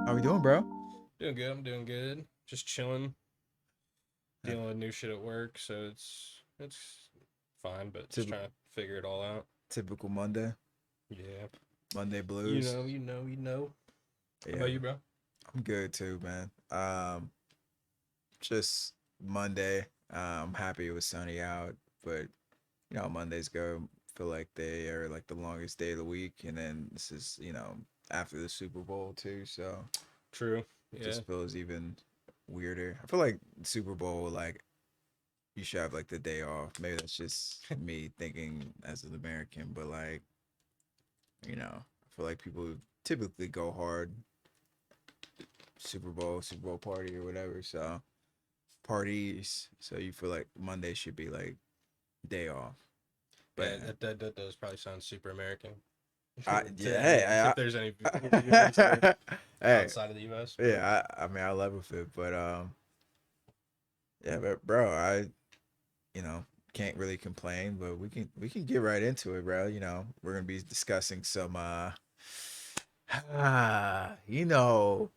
How we doing, bro? Doing good. I'm doing good. Just chilling, dealing with new shit at work, so it's fine, but just Typical, trying to figure it all out. typical Monday, Yeah. Monday blues. You know. How Yeah, about you, bro? I'm good too, man. Just Monday. I'm happy it was sunny out, but Mondays go feel like they are like the longest day of the week, and then this is after the Super Bowl too, so True. it Yeah. just feels even weirder. I feel like Super Bowl like you should have like the day off. Maybe that's just me thinking as an American, but like I feel like people typically go hard Super Bowl party or whatever. So parties. So you feel like Monday should be like day off. Yeah, But that does probably sound super American. yeah, I mean, hey, if there's any viewers that are hey, outside of the US, but yeah. I mean, I love it, but yeah, but bro, I you know can't really complain. But we can get right into it, bro. We're gonna be discussing some you know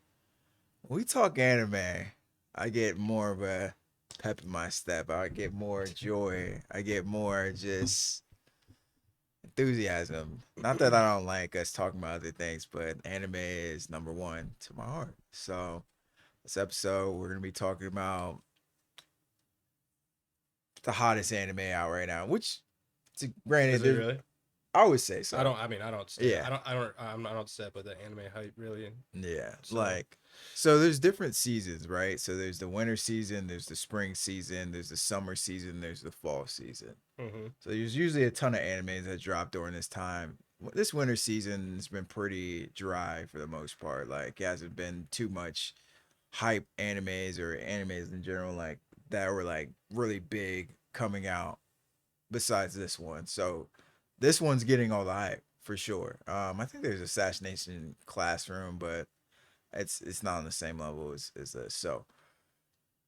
when we talk anime, I get more of a pep in my step. I get more joy. I get more just enthusiasm. Not that I don't like us talking about other things, but anime is number one to my heart. So this episode, we're gonna be talking about the hottest anime out right now. Which, granted, is it really? I would say I so. don't. I mean, I don't stay. Yeah, I don't step with the anime hype really. yeah. So Like, so there's different seasons, right? So there's the winter season, there's the spring season, there's the summer season, there's the fall season. hmm So there's usually a ton of animes that drop during this time. This winter season has been pretty dry for the most part. Like, it hasn't been too much hype animes or animes in general like that were like really big coming out besides this one. So this one's getting all the hype for sure. I think there's Assassination Classroom, but it's not on the same level as this. So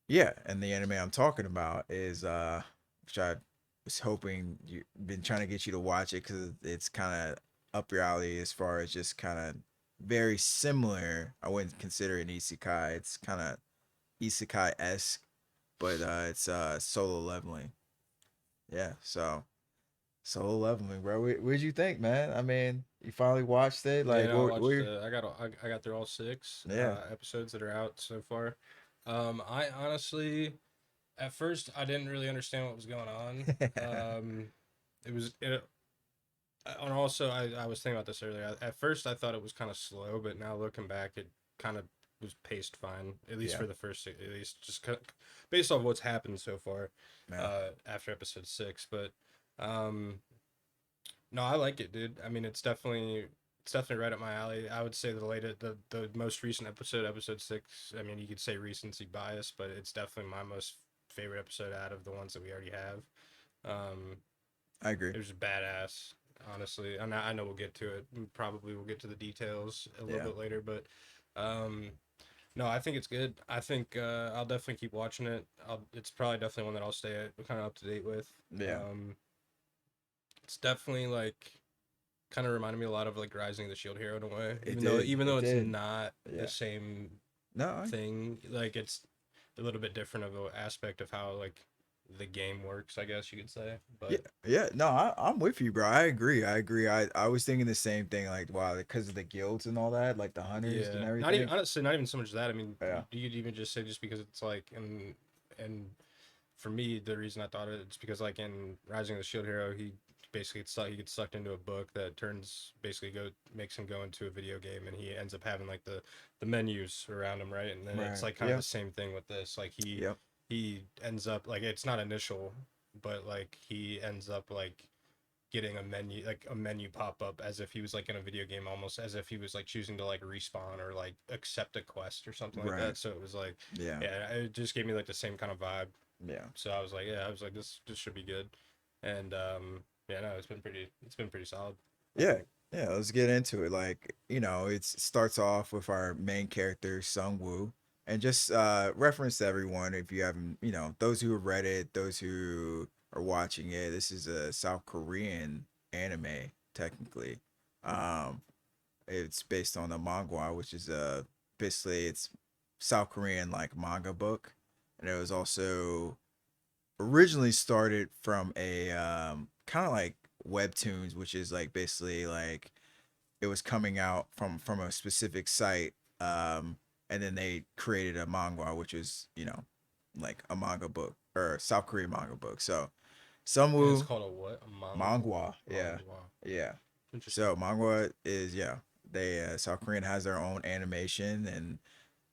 yeah, and the anime I'm talking about is which I was hoping you been trying to get you to watch it because it's kind of up your alley as far as just kind of very similar. I wouldn't consider it an isekai. It's kind of isekai esque, but it's solo leveling. Yeah, so solo leveling, bro. What did you think, man? I mean, you finally watched it. yeah, Like, no, I what? watched. I got through all six Yeah, episodes that are out so far. I honestly, at first, I didn't really understand what was going on. Um, it was it, and also I was thinking about this earlier. At first, I thought it was kind of slow, but now looking back, it kind of was paced fine. At least yeah, for the first, at least just based off what's happened so far, yeah. after episode six. But um, no, I like it, dude. I mean, it's definitely right up my alley. I would say the most recent episode, episode six. I mean, you could say recency bias, but it's definitely my most favorite episode out of the ones that we already have. Um, I agree. it was badass, honestly. And I know we'll get to it. Probably we'll get to the details a little Yeah, bit later, but um, no, I think it's good. I think I'll definitely keep watching it. It's probably definitely one that I'll stay kind of up to date with. yeah. It's definitely like kind of reminded me a lot of like Rising of the Shield Hero in a way. It did. Even though It it's did. not the Yeah. same No, thing, like it's a little bit different of an aspect of how like the game works, I guess you could say. yeah, But yeah. No, I'm with you, bro. I agree. I agree. I was thinking the same thing. Like, wow, because of the guilds and all that, like the hunters and yeah, not even everything. honestly, not even so much that. I mean, Yeah. you could even just say just because it's like and for me, the reason I thought it's because like in Rising of the Shield Hero, he gets sucked into a book that turns basically go makes him go into a video game, and he ends up having like the menus around him, right? And then it's Right. like kind of Yeah. the same thing with this. Like Yep. he ends up like it's not initial, but like he ends up like getting a menu pop up as if he was like in a video game, almost as if he was like choosing to like respawn or like accept a quest or something like Right. that. So it was like, Yeah. yeah, it just gave me like the same kind of vibe. Yeah. So I was like, yeah, I was like, this should be good. And yeah, no, it's been pretty solid, I Yeah. think. Yeah. Let's get into it. Like, it starts off with our main character, Sung Woo. And just reference to everyone if you haven't, those who have read it, those who are watching it. This is a South Korean anime, technically. Um, it's based on a manga, which is a basically it's South Korean like manga book, and it was also originally started from a kind of like webtoons, which is like basically like it was coming out from a specific site, and then they created a manga, which is like a manga book or South Korean manga book. So And it's Sunwoo called a what? A manga? manga, yeah, Manga. yeah. Interesting. So manga is they South Korean has their own animation and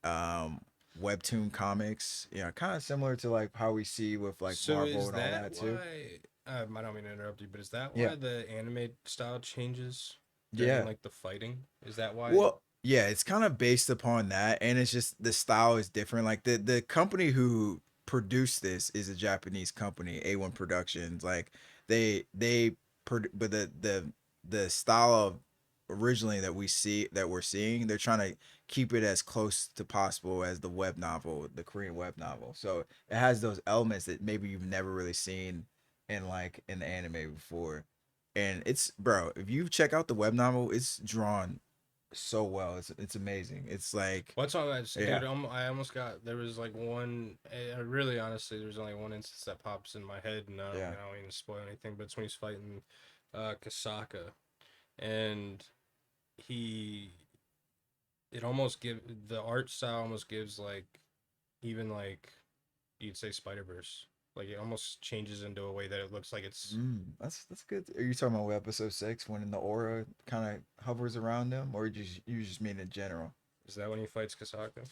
um webtoon comics, kind of similar to like how we see with like So Marvel is and all that that too. why? I don't mean to interrupt you, but is that Yeah, why the anime style changes during yeah. like the fighting? Is that why? Well, yeah, it's kind of based upon that, and it's just the style is different. Like the company who produced this is a Japanese company, A1 Productions. Like but the style of originally that we're seeing, they're trying to keep it as close to possible as the web novel, the Korean web novel. So it has those elements that maybe you've never really seen in the anime before. And it's bro, if you check out the web novel, it's drawn so well. It's amazing. It's like What's on that, yeah, dude? I almost got there was like one. Really, honestly, there's only one instance that pops in my head, and yeah. I don't mean to spoil anything, but it's when he's fighting Kasaka, and he it almost give the art style almost gives like even like you'd say Spider Verse. Like it almost changes into a way that it looks like it's. That's good. Are you talking about episode 6 when the aura kind of hovers around them, or you just mean in general? Is that when he fights Kasaka?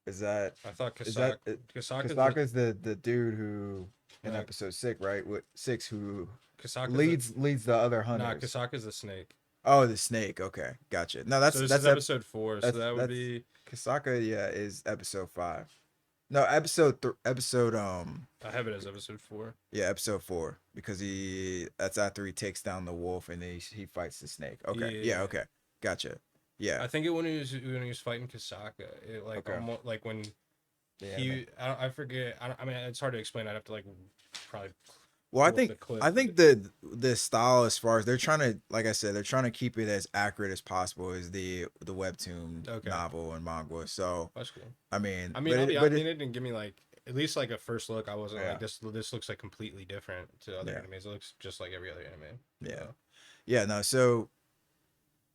Is that I thought is that Kasaka's the Kasaka's the dude who in no episode 6, right? With 6 who Kasaka's the leads the other nah hunters. Kasaka's the snake. Oh, the snake. Okay, gotcha. No, So this is episode 4. So that would that's be Kasaka. Yeah, is episode 5. No, episode I have it as episode 4. yeah, episode 4 because he that's after he takes down the wolf and he fights the snake. Okay, yeah, Yeah. okay, gotcha. Yeah, I think it when he was fighting Kasaka, it like okay. almost like when The anime. I forget. I mean, it's hard to explain. I'd have to like probably Well, pull up the clip. I think the style as far as they're trying to, like I said, they're trying to keep it as accurate as possible as the webtoon Okay, novel and manga. So that's cool. I mean, I mean, I mean, it didn't give me like at least like a first look. I wasn't yeah, like this. This looks like completely different to other yeah, animes. It looks just like every other anime. yeah, So yeah. No, so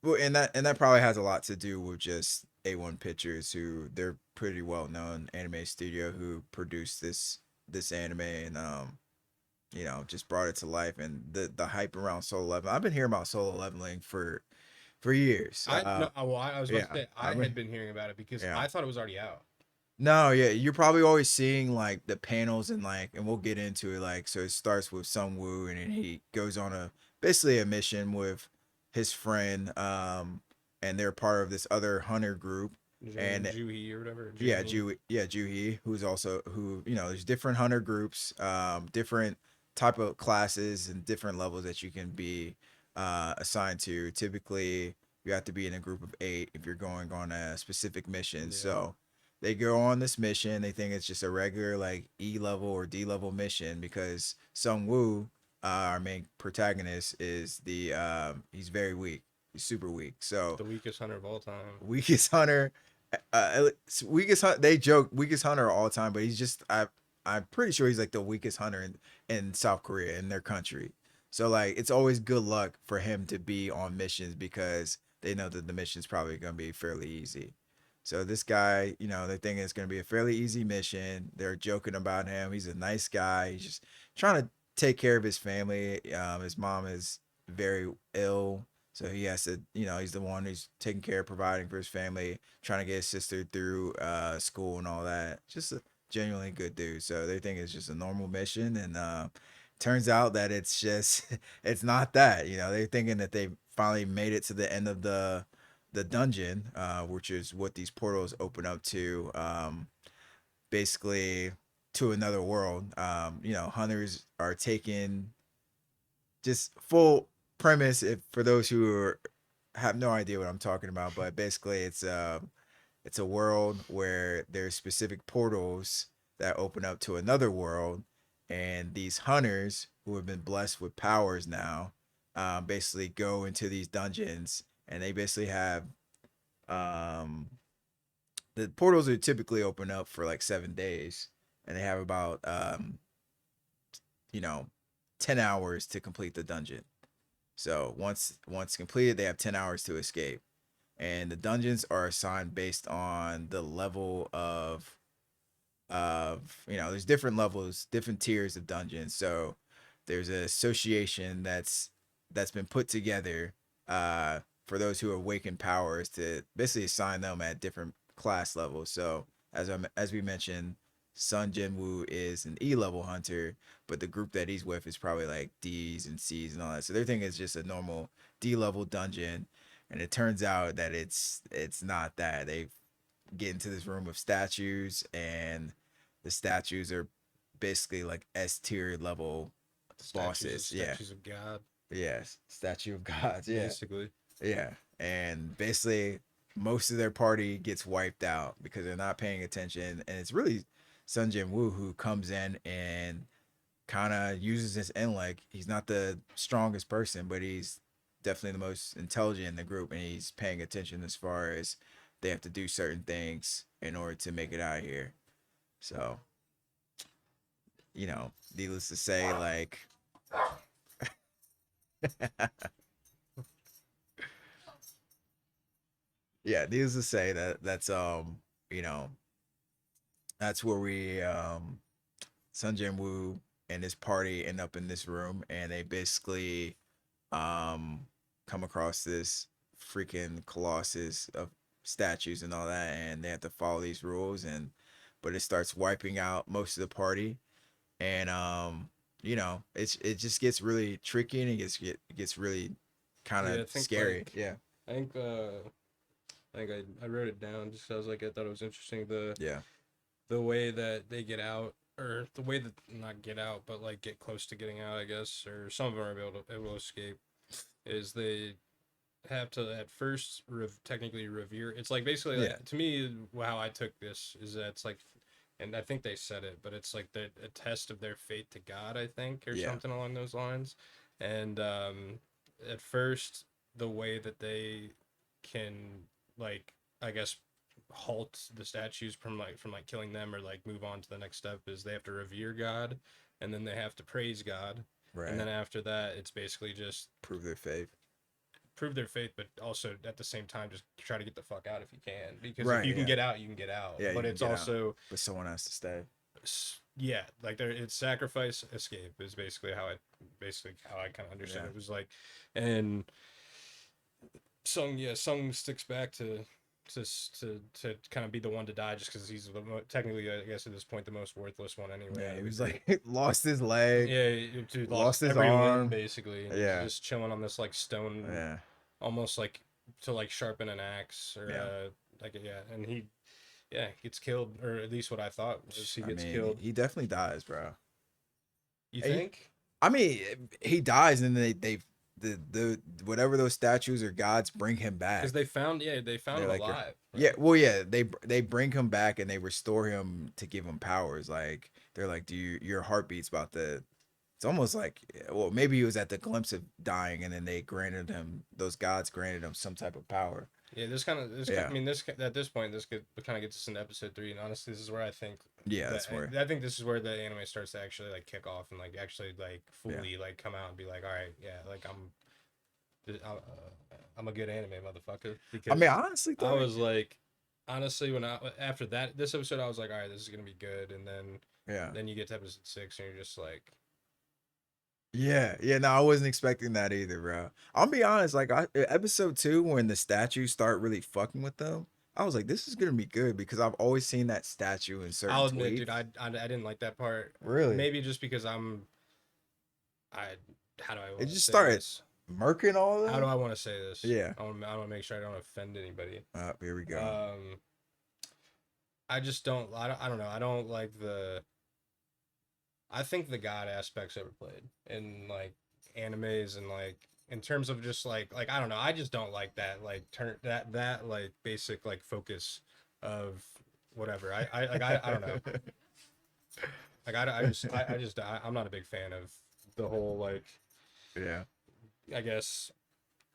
well, and that probably has a lot to do with just A1 Pictures, who they're pretty well known anime studio who produced this anime and just brought it to life and the hype around Solo Leveling. I've been hearing about Solo Leveling for years. I no, well, I was about to Yeah, say I had been hearing about it because yeah. I thought it was already out. No, yeah, you're probably always seeing like the panels and like, and we'll get into it. Like, so it starts with Sung Woo, and then he goes on a basically a mission with his friend, and they're part of this other hunter group, and Juhi or whatever. yeah, Juhi. Juhi, who's also who there's different hunter groups, different type of classes and different levels that you can be assigned to. Typically, you have to be in a group of 8 if you're going on a specific mission. Yeah. So they go on this mission. They think it's just a regular like E level or D level mission because Sung Woo, our main protagonist, is he's very weak. He's super weak. So The weakest hunter of all time. weakest hunter weakest hunt. They joke weakest hunter all time, but he's just I'm pretty sure he's like the weakest hunter in South Korea in their country. So like it's always good luck for him to be on missions because they know that the mission's probably gonna be fairly easy. So this guy, they're thinking it's gonna be a fairly easy mission. They're joking about him. He's a nice guy. He's just trying to take care of his family. His mom is very ill, so he has to, he's the one who's taking care of providing for his family, trying to get his sister through school and all that. Just a genuinely good dude. So they think it's just a normal mission, and turns out that it's just it's not that. They're thinking that they finally made it to the end of the dungeon, which is what these portals open up to, basically to another world. Hunters are taken just full premise if for those who have no idea what I'm talking about, but basically it's a world where there's specific portals that open up to another world, and these hunters who have been blessed with powers now, basically go into these dungeons, and they basically have um the portals are typically open up for like 7 days, and they have about you know 10 hours to complete the dungeon. So once completed, they have 10 hours to escape, and the dungeons are assigned based on the level of there's different levels, different tiers of dungeons. So there's an association that's been put together for those who awaken powers to basically assign them at different class levels. So as we mentioned, Sun Jinwoo is an E level hunter, but the group that he's with is probably like D's and C's and all that. So their thing is just a normal D level dungeon, and it turns out that it's not that. They get into this room of statues, and the statues are basically like S tier level bosses. Yeah, Statues of God, yes, statue of gods. Yeah, basically. yeah, and basically most of their party gets wiped out because they're not paying attention, and it's really Sun Jin Woo who comes in and kind of uses this intellect. He's not the strongest person, but he's definitely the most intelligent in the group, and he's paying attention as far as they have to do certain things in order to make it out of here. So, needless to say, like, yeah, needless to say you know, that's where we Sun Jin Woo and his party end up in this room, and they basically um come across this freaking colossus of statues and all that, and they have to follow these rules, and but it starts wiping out most of the party, and it just gets really tricky, and it gets really kind Yeah, of I think scary. like Yeah. I think I wrote it down just 'cause I was like I thought it was interesting Yeah. the way that they get out, or the way that not get out but like get close to getting out, I guess, or some of them are able to escape, is they have to at first technically revere. It's like basically Yeah. like, to me, how I took this is that it's like, and I think they said it, but it's like a test of their faith to God, I think, or Yeah. something along those lines. And at first, the way that they can, like, I guess, halt the statues from killing them or like move on to the next step is they have to revere God, and then they have to praise God, and Right. then after that, it's basically just Prove their faith. prove their faith, but also at the same time just try to get the fuck out if you can, because if Right. you can Yeah. get out, you can get out. Yeah. You But can it's get out, also but someone has to stay. yeah, like there it's sacrifice escape is basically how I kind of understood Yeah. it. It was like, and Sung sticks back to kind of be the one to die just because he's technically, I guess, at this point the most worthless one anyway Yeah. out He of the was group. like lost his leg, Yeah, dude lost lost his every limb arm. basically, and he's Yeah. just chilling on this like stone, Yeah. almost like to like sharpen an axe or Yeah. like yeah, and he gets killed, or at least what I thought was he I gets mean, killed. he definitely dies, bro. You He, think? I mean, he dies, and they the whatever those statues or gods bring him Because back. they found They're him like, alive, yeah, right? well, yeah, they bring him back and they restore him to give him powers. Like they're like, do your heartbeat's about to. It's almost like, well, maybe he was at the glimpse of dying, and then they granted him those gods granted him some type of power. Yeah, I Yeah, mean, this at this point, kind of gets us into episode 3, and honestly, this is where I think yeah, that's where. I think this is where the anime starts to actually like kick off and like actually like Yeah, fully like come out and be like, all right, yeah, like I'm a good anime motherfucker, I mean, because I honestly I thought, was like, honestly, when I after that this episode, I was like, all right, this is gonna be good, and yeah, then you get to episode 6, and you're just like, yeah, yeah. No, I wasn't expecting that either, bro. I'll be honest. Like, episode 2, when the statues start really fucking with them, I was like, this is gonna be good because I've always seen that statue in certain I'll admit, dude, tweets. I didn't like that part. Really, Maybe just because I how do I it want to just say started this? murking all of How do them. I want to say this? Yeah. I want to make sure I don't offend anybody. Here we go. I just I don't know. I don't like the. I think the god aspect's overplayed in like animes, and like in terms of just like I don't know. I just don't like that like turn that like basic like focus of whatever. I don't know. Like I'm not a big fan of the whole like, Yeah. I guess,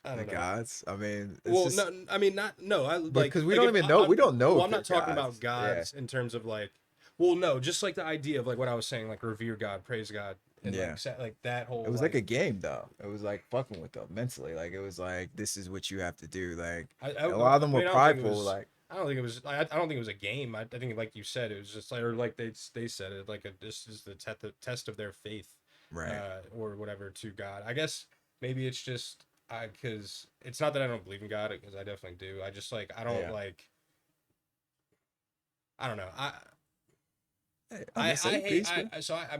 I The don't know. gods. I mean, it's Well, just no, I mean not no. I because we like don't if even know. We don't know well, if I'm they're not talking gods. about Yeah. gods in terms of like, well, no, just like the idea of like what I was saying, like revere God, praise God, and Yeah. like like that It whole was like like a game though. It was like fucking with them mentally. Like it was like this is what you have to do. Like a lot of them I were mean I don't think it prideful. was. Like I don't think it was. I don't think it was a game. I think like you said, it was just like or like they said it like this is the test of their faith, right. or whatever to God. I guess maybe it's just I because it's not that I don't believe in God because I definitely do. I just like I don't Yeah. like I don't know. I'm gonna say peaceful.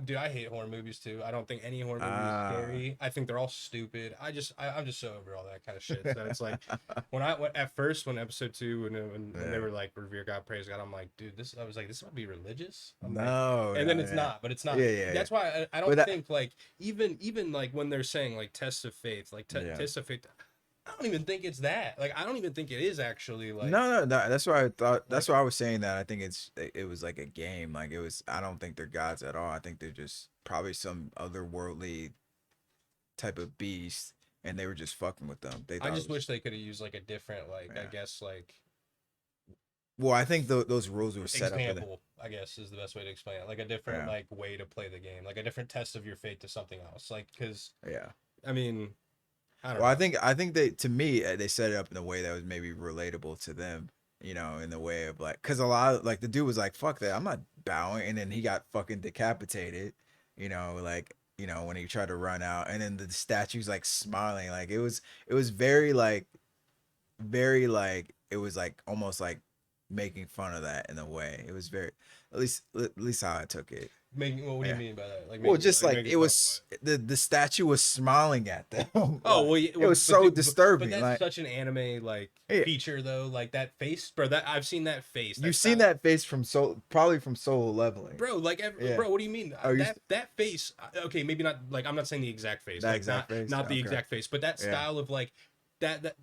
Dude, I hate horror movies too. I don't think any horror movie is Ah. scary. I think they're all stupid. I'm just so over all that kind of shit. So it's like at first when episode 2 when they Yeah. were like revere God, praise God, I'm like, dude, this I was like this might be religious. I'm like, No, and then no, it's yeah. not, but it's not. Yeah, yeah, yeah. That's why I But don't that, think like even like when they're saying like tests of faith, like yeah. tests of faith. I don't even think it's that. Like I don't even think it is actually like No, no, no. That's why I thought. That's like why I was saying that. I think it was like a game. Like it was. I don't think they're gods at all. I think they're just probably some otherworldly type of beast, and they were just fucking with them. They I thought it just was. wish they could have used like a different like I Yeah. guess like Well, I think those rules were set up in the. example, I guess is the best way to explain it. Like a different Yeah. like way to play the game, like a different test of your fate to something else. Like because Yeah. I mean I don't Well, know. I think they to me they set it up in a way that was maybe relatable to them. You know, in the way of like, cause a lot of, like the dude was like, "Fuck that, I'm not bowing," and then he got fucking decapitated. You know, like when he tried to run out, and then the statue's like smiling, like it was very like it was like almost like making fun of that in a way. It was very at least how I took it. Making what do you Yeah. mean by that? Well, just like making it fun of was what? the statue was smiling at them. Oh Like well, yeah, it was but so but disturbing. that's Like such an anime like yeah, feature though. Like that face, bro. That I've seen that face. you've That seen style. that face from probably from Solo Leveling. Bro, like Yeah. bro, what do you mean? Oh, That face? Okay, maybe not. Like I'm not saying the exact face, that like exact face. not the Okay. exact face, but that Yeah. style of like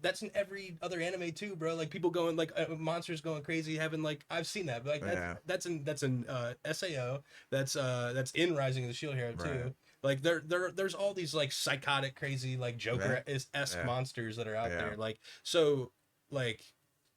that's in every other anime too, bro. Like people going like monsters going crazy, having like I've seen that, but like Yeah. that's an Sao. That's in Rising of the Shield Hero Right. too. Like there's all these like psychotic, crazy like Yeah. Joker esque Yeah. monsters that are out Yeah. there. Like so like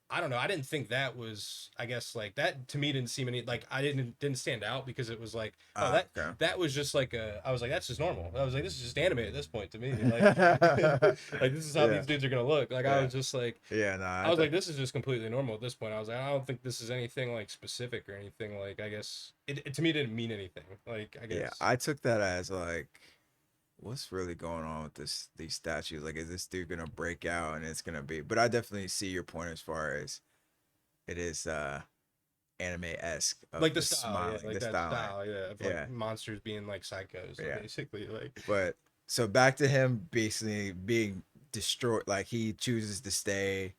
I don't know. I didn't think that was. I guess like that to me didn't seem any like I didn't stand out because it was like oh Okay. that was just like a. I was like that's just normal. I was like this is just anime at this point to me. Like like this is how Yeah. these dudes are gonna look. Like I Yeah. was just like Yeah. No, I was like this is just completely normal at this point. I was like I don't think this is anything like specific or anything like I guess it to me didn't mean anything. Like I yeah. guess I took that as like, what's really going on with these statues? Like, is this dude gonna break out and it's gonna be? But I definitely see your point as far as it is anime esque of like the the style, yeah, smiling, like the that styling. style, yeah, of Yeah. like monsters being like psychos, Yeah. basically like. But so back to him basically being destroyed. Like he chooses to stay.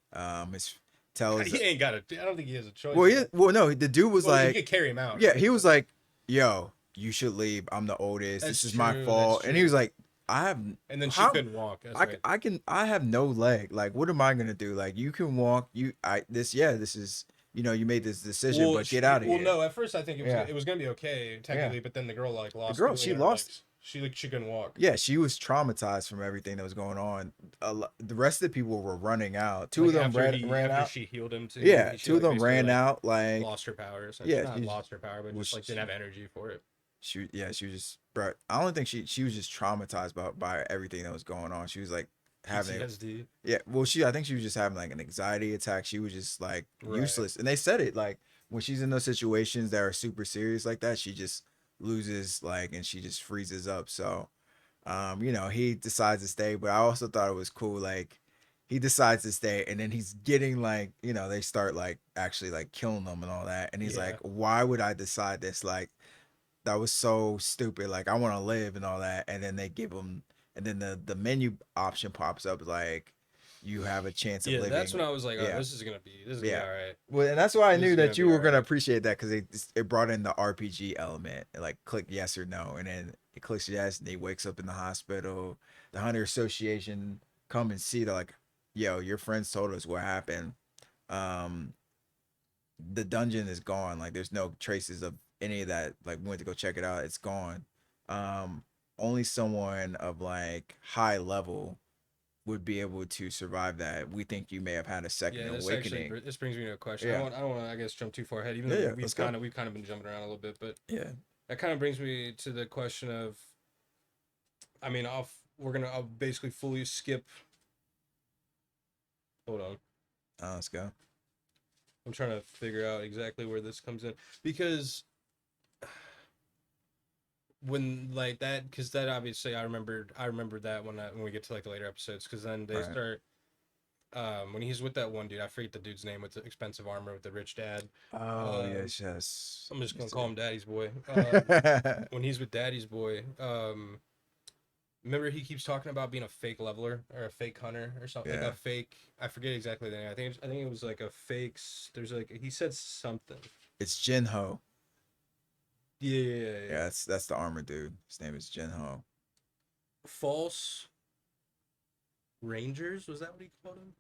His tells. He ain't got a. I don't think he has a choice. Well, no, the dude was Well, you like, could carry him out. yeah, Right? he was like, yo, you should leave. I'm the oldest. That's This is my true. fault. That's And he was true. like, I have And then she how couldn't walk. That's right. I have no leg. Like, what am I gonna do? Like, you can walk. This is you made this decision, Well, but get out of well, here. no. At first, I think Yeah. it was gonna be okay technically, but then the girl like The lost. girl, she feeling or, lost. Like she couldn't walk. Yeah, she was traumatized from everything that was going on. The rest of the people were running out. Two Like of them ran after out. she healed him too. Yeah, She two of like them basically ran like out. Like lost her powers. yeah, Not lost her power, but was just like didn't have energy for it. she was just bro. I don't think she was just traumatized by everything that was going on. She was like having PTSD. yeah. Well, I think she was just having like an anxiety attack. She was just like Right. useless, and they said it like when she's in those situations that are super serious like that, she just loses like and she just freezes up. So he decides to stay, but I also thought it was cool like he decides to stay and then he's getting like they start like actually like killing them and all that and he's Yeah. like, why would I decide this? Like that was so stupid. Like I want to live and all that. And then they give him, and then the menu option pops up like you have a chance of Yeah, living. that's when I was like, oh, Yeah. this is gonna be all right. Well, and that's why I This knew is gonna that you be were alright. gonna appreciate that because it brought in the RPG element. Like click yes or no, and then it clicks yes, and he wakes up in the hospital. The Hunter Association come and see. They're like, "Yo, your friends told us what happened. Um, the dungeon is gone. Like, there's no traces of any of that. Like, we went to go check it out. It's gone. Only someone of like high level would be able to survive that. We think you may have had a second Yeah, this actually awakening. this brings me to a question. Yeah. I don't want to I guess jump too far ahead, even Yeah, though yeah. Let's go. we've kind of been jumping around a little bit, but Yeah. that kind of brings me to the question of, I mean, I'll basically fully skip. Hold on, Let's go. I'm trying to figure out exactly where this comes in because when like that, because that obviously I remembered that when we get to like the later episodes, because then they Right. start when he's with that one dude, I forget the dude's name with the expensive armor with the rich dad. Oh, Um, yes, yes. I'm just Let me gonna call see. him Daddy's boy. When he's with Daddy's boy, remember he keeps talking about being a fake leveler or a fake hunter or something, like Yeah. a fake. I forget exactly the name. I think it was like a fake. There's like he said something. It's Jinho. Yeah, yeah, yeah, yeah. Yeah, that's the armor dude. His name is Jinho. False Rangers, was that what he called him?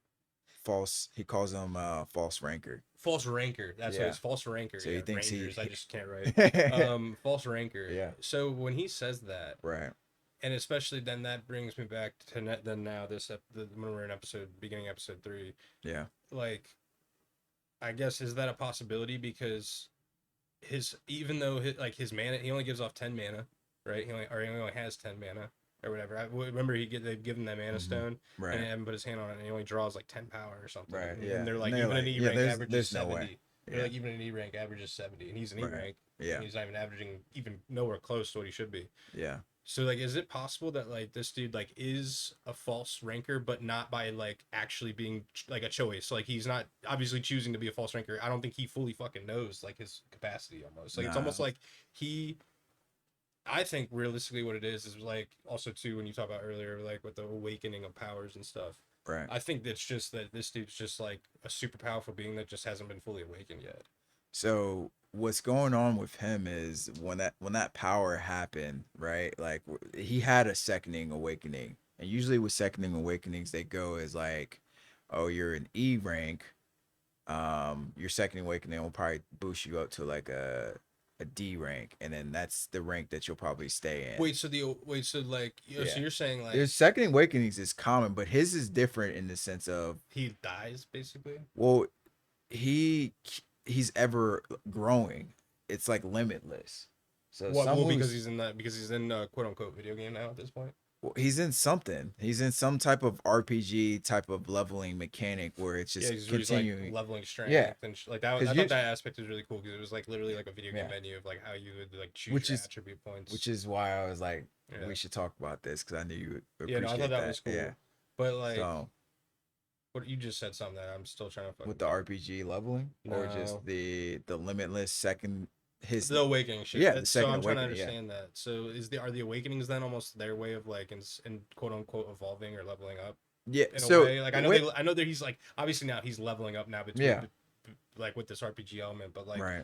False. He calls him false ranker. False Ranker. That's what Yeah. it's. False Ranker. So Yeah, he thinks Rangers. I just can't write. he False Ranker. Yeah. So when he says that, Right. and especially then that brings me back to then now when we're in beginning episode 3, Yeah. like I guess is that a possibility because his even though his mana he only gives off 10 mana, right? He only has 10 mana or whatever. Remember they've given that mana stone Right. and he hasn't put his hand on it and he only draws like 10 power or something. Right. And, Yeah. and they're And like they're even like, an E yeah, rank averages there's no 70. way. They're Yeah. like even an E rank averages 70 and he's an E Right. rank. Yeah. And he's not even averaging even nowhere close to what he should be. Yeah. So like, is it possible that like this dude like is a false ranker, but not by like actually being like a choice? Like he's not obviously choosing to be a false ranker. I don't think he fully fucking knows like his capacity almost. Like it's Nah. almost like he. I think realistically what it is like also too when you talk about earlier like with the awakening of powers and stuff. Right. I think it's just that this dude's just like a super powerful being that just hasn't been fully awakened yet. So what's going on with him is when that power happened, right? Like he had a seconding awakening, and usually with seconding awakenings, they go as like, oh, you're an E rank. Your seconding awakening will probably boost you up to like a D rank, and then that's the rank that you'll probably stay in. Wait, so like so Yeah. you're saying like There's seconding awakenings is common, but his is different in the sense of, he dies basically? well, he he's ever growing. It's like limitless. So What? some Well, moves, because he's in a quote unquote video game now at this point. well, he's in something. He's in some type of RPG type of leveling mechanic where it's Yeah, just he's like continuing. leveling strength Yeah, and like that. because I you, thought that aspect was really cool because it was like literally like a video game yeah, menu of like how you would like choose which your is attribute points. which is why I was like, Yeah, we should talk about this because I knew you would yeah. No, I thought appreciate that that. was cool. Yeah. But like, So what you just said something that I'm still trying to fucking with the RPG leveling, or no. just the limitless second his, The awakening shit. yeah, the So second I'm trying to awakening. Yeah. understand that. So are the awakenings then almost their way of like in quote unquote evolving or leveling up Yeah. in a So way? Like I know that he's like obviously now he's leveling up now between yeah. like with this RPG element, but like Right.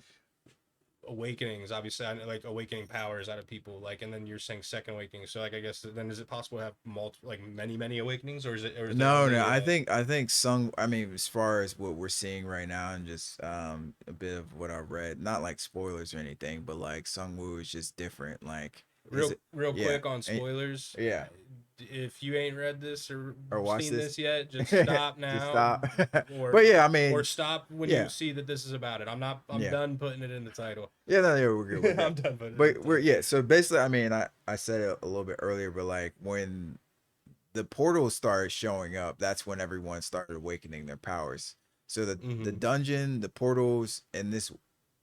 awakenings obviously I know, like awakening powers out of people like and then you're saying second awakening, so like I guess then is it possible to have multiple like many awakenings or is it No, only, no. I think some. I mean, as far as what we're seeing right now, and just a bit of what I read, not like spoilers or anything, but like Sung Woo is just different. Like, is it? real Yeah. quick on And, spoilers, yeah. if you ain't read this or Or watch seen this. this yet, just stop Just now stop. or But yeah, I or mean, stop when you yeah, see that this is about it. I'm yeah, done putting it in the title. yeah. No, yeah, we're good. We're good. I'm done putting it in But the we're, title. yeah. So basically, I mean, I said it a little bit earlier, but like when the portals started showing up, that's when everyone started awakening their powers. So the Mm-hmm. dungeon, the portals in this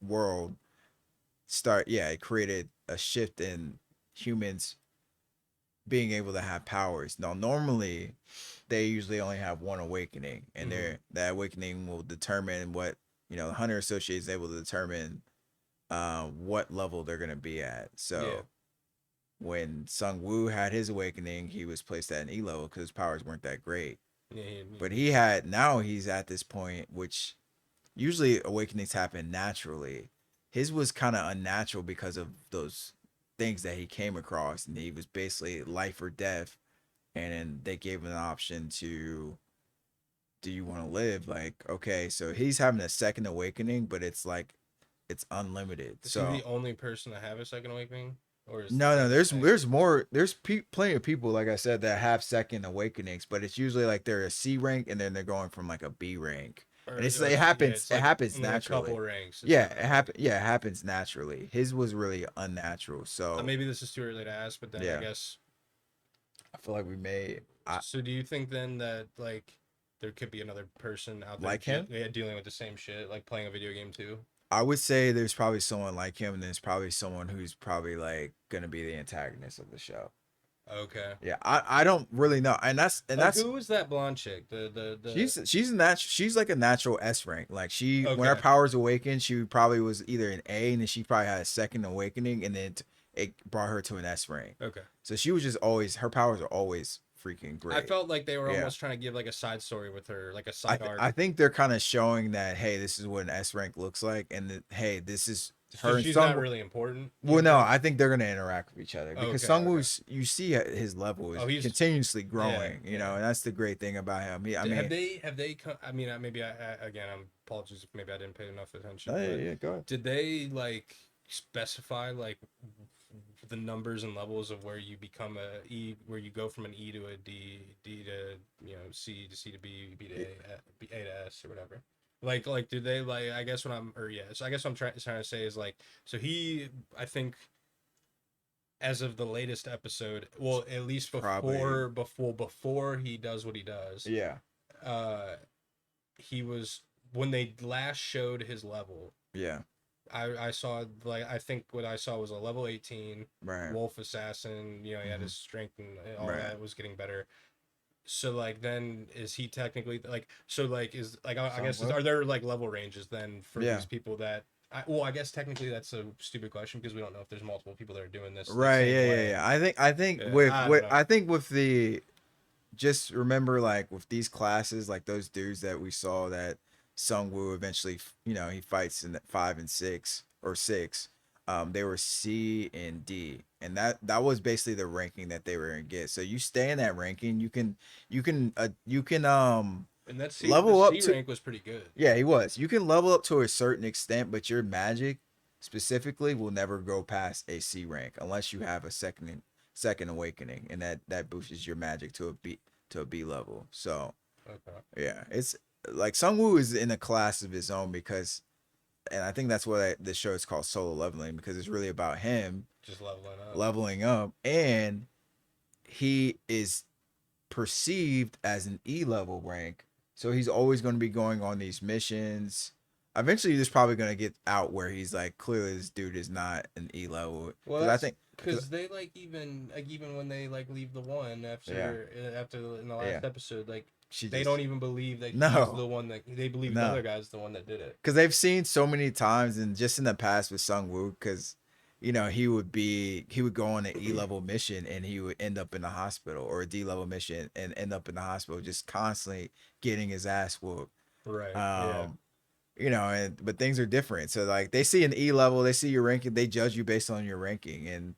world it created a shift in humans being able to have powers. Now normally they usually only have one awakening, and Mm-hmm. that awakening will determine what, the hunter associate is able to determine what level they're gonna be at. Yeah. So when Sung Woo had his awakening, he was placed at an E level because his powers weren't that great. Yeah, But he's at this point, which usually awakenings happen naturally. His was kind of unnatural because of those things that he came across, and he was basically life or death. And then they gave him an option to, do you want to live? Like, okay, so he's having a second awakening, but it's like it's unlimited. is he So the only person to have a second awakening? or is No, no, it the same? there's more. There's plenty of people, like I said, that have second awakenings, but it's usually like they're a C rank and then they're going from like a B rank, and it's Or it yeah, happens. it's It like happens only a couple naturally. ranks. It's Yeah, not it like happen. Yeah, it happens naturally. His was really unnatural. So maybe this is too early to ask, but then I yeah, guess. I feel like we may. I So do you think then that like there could be another person out there like him. yeah, dealing with the same shit, like playing a video game too? I would say there's probably someone like him, and there's probably someone who's probably like gonna be the antagonist of the show. Okay. Yeah, I don't really know, and Like that's who was that blonde chick? The she's like a natural S rank. Like she when her Okay. powers awakened, she probably was either an A, and then she probably had a second awakening, and then it brought her to an S rank. Okay. So she was just always her powers are always freaking I great. felt like they were Yeah. almost trying to give like a side story with her, like a side I arc. think they're kind of showing that hey, this is what an S rank looks like, and that hey, this is So her and she's not Sung. really important, you Well, don't no, think? I think they're gonna interact with each other because Okay, okay. Sungwoo's you see his level is Oh, he's continuously yeah, growing, you yeah. know, and that's the great thing about him. I mean, Have they I mean, maybe again, I'm apologies if maybe I didn't pay enough attention, oh, yeah, but yeah, go ahead. did they like specify like the numbers and levels of where you become a E, where you go from an E to a D, D to C to C to B, B to A to S or whatever? Like, do they like? I guess what I'm or yeah, so I guess what I'm trying to say is like, so he, I think as of the latest episode, well, at least Probably, before he does what he does, yeah, uh, he was when they last showed his level. yeah, I saw like I think what I saw was a level 18 right, wolf assassin. You know, he had hmm his strength and all right. that was getting better. So like then is he technically like so like is like I guess Somewhat, are there like level ranges then for yeah, these people that well I guess technically that's a stupid question because we don't know if there's multiple people that are doing this the right, same yeah, yeah, way. yeah. I think Yeah, I don't with know. I think with the just remember like with these classes, like those dudes that we saw that Sungwoo eventually, you know, he fights in 5 and 6 or 6. They were C and D, and that was basically the ranking that they were gonna get. So you stay in that ranking, you can And that's the level up C to rank was pretty good. yeah, he was. You can level up to a certain extent, but your magic specifically will never go past a C rank unless you have a second awakening, and that boosts your magic to a B level. So Okay. yeah, it's like Sungwoo is in a class of his own because, and I think that's what this show is called solo leveling because it's really about him Just leveling up. leveling up, and he is perceived as an E level rank. So he's always going to be going on these missions. Eventually, he's probably going to get out where he's like, clearly, this dude is not an E level. Well, Because I that's think, cause, because they like even when they like leave the one yeah, after in the yeah, last episode, like she they just, don't even believe that he's no, the one that they believe the no. other guy's the one that did it. Because they've seen so many times and just in the past with Sung Woo, because, you know, he would go on an E level mission and he would end up in the hospital or a D level mission and end up in the hospital just constantly getting his ass whooped. Right. Yeah. Um, you know, and but things are different. So like they see an E level, they see your ranking, they judge you based on your ranking, and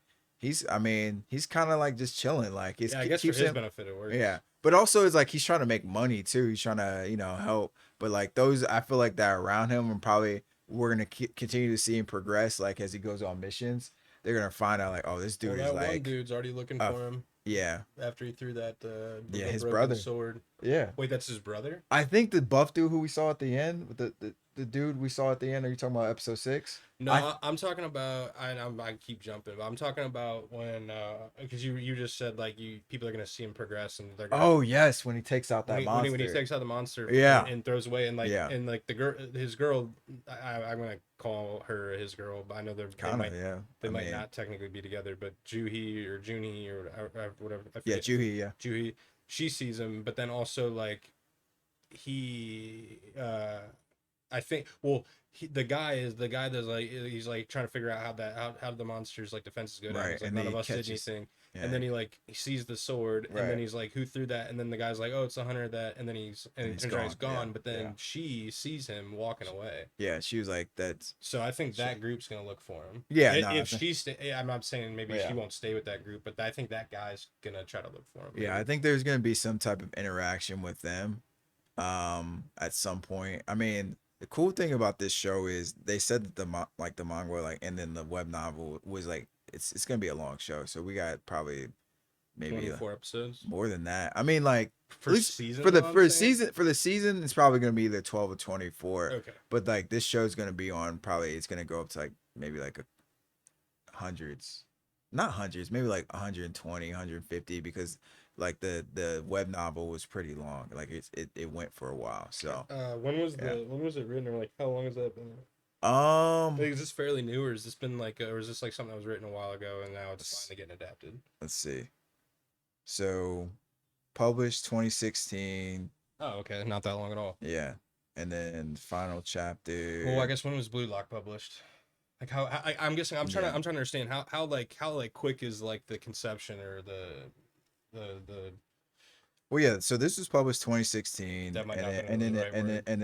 I mean, he's kind of like just chilling, like Yeah. I it guess for keeps his him, benefit, it yeah. works. But also, it's like he's trying to make money too. He's trying to, you know, help. But like those, I feel like that around him, and probably we're gonna continue to see him progress. Like as he goes on missions, they're gonna find out like, oh, this Well, dude is that one like, dude's already looking uh, for him yeah, after he threw that yeah, the his broken brother, sword. yeah. Wait, that's his brother? I think the buff dude who we saw at the end, with the dude we saw at the end. Are you talking about episode 6? No, I'm talking about. I keep jumping, but I'm talking about when because you just said like you people are gonna see him progress and they're gonna Oh yes, when he takes out when that he monster. takes out the monster Yeah, and throws away yeah, and like the girl his girl I'm gonna call her his girl, but I know kind of. Yeah, they I might mean, not technically be together, but Juhi or Junhee or whatever I yeah, forget Juhi. Yeah, Juhi, she sees him, but then also like he I think well the guy that's like he's like trying to figure out how the monster's like defenses go down. right. He's like And then none he of us did catches. anything, and Yeah, then he sees the sword, and then right. he's like who threw that, and then the guy's like oh it's the hunter that, and then And it he's turns out he's gone. Yeah, gone, but yeah, then she sees him walking away. yeah. She was like, "That's." So I think She, that group's gonna look for him. yeah, no, If she stay, I'm not saying maybe she yeah, won't stay with that group, but I think that guy's gonna try to look for him. yeah. I Maybe. think there's gonna be some type of interaction with them, at some point. I mean, the cool thing about this show is they said that like the manga, like, and then the web novel was like it's gonna be a long show. So we got probably maybe 24 episodes more than that. I mean, like at for least season. for the I'm saying? season, it's probably gonna be either 12 or 24. Okay. But like this show's gonna be on probably it's gonna go up to like maybe like hundreds, not hundreds, maybe like 120, 150 because like the web novel was pretty long. Like it went for a while. So yeah. When was it written, or like how long has that been? Um, Like, is this fairly new, or is this been like, or is this like something that was written a while ago and now it's let's, finally getting adapted? let's see. So published 2016. Oh, okay, not that long at all. Yeah. And then final Well, I chapter. guess when was Blue Lock published? Like I'm guessing Yeah. I'm trying to understand how like quick is like the conception or the Well, yeah. So this was published 2016, that might and not then have been the right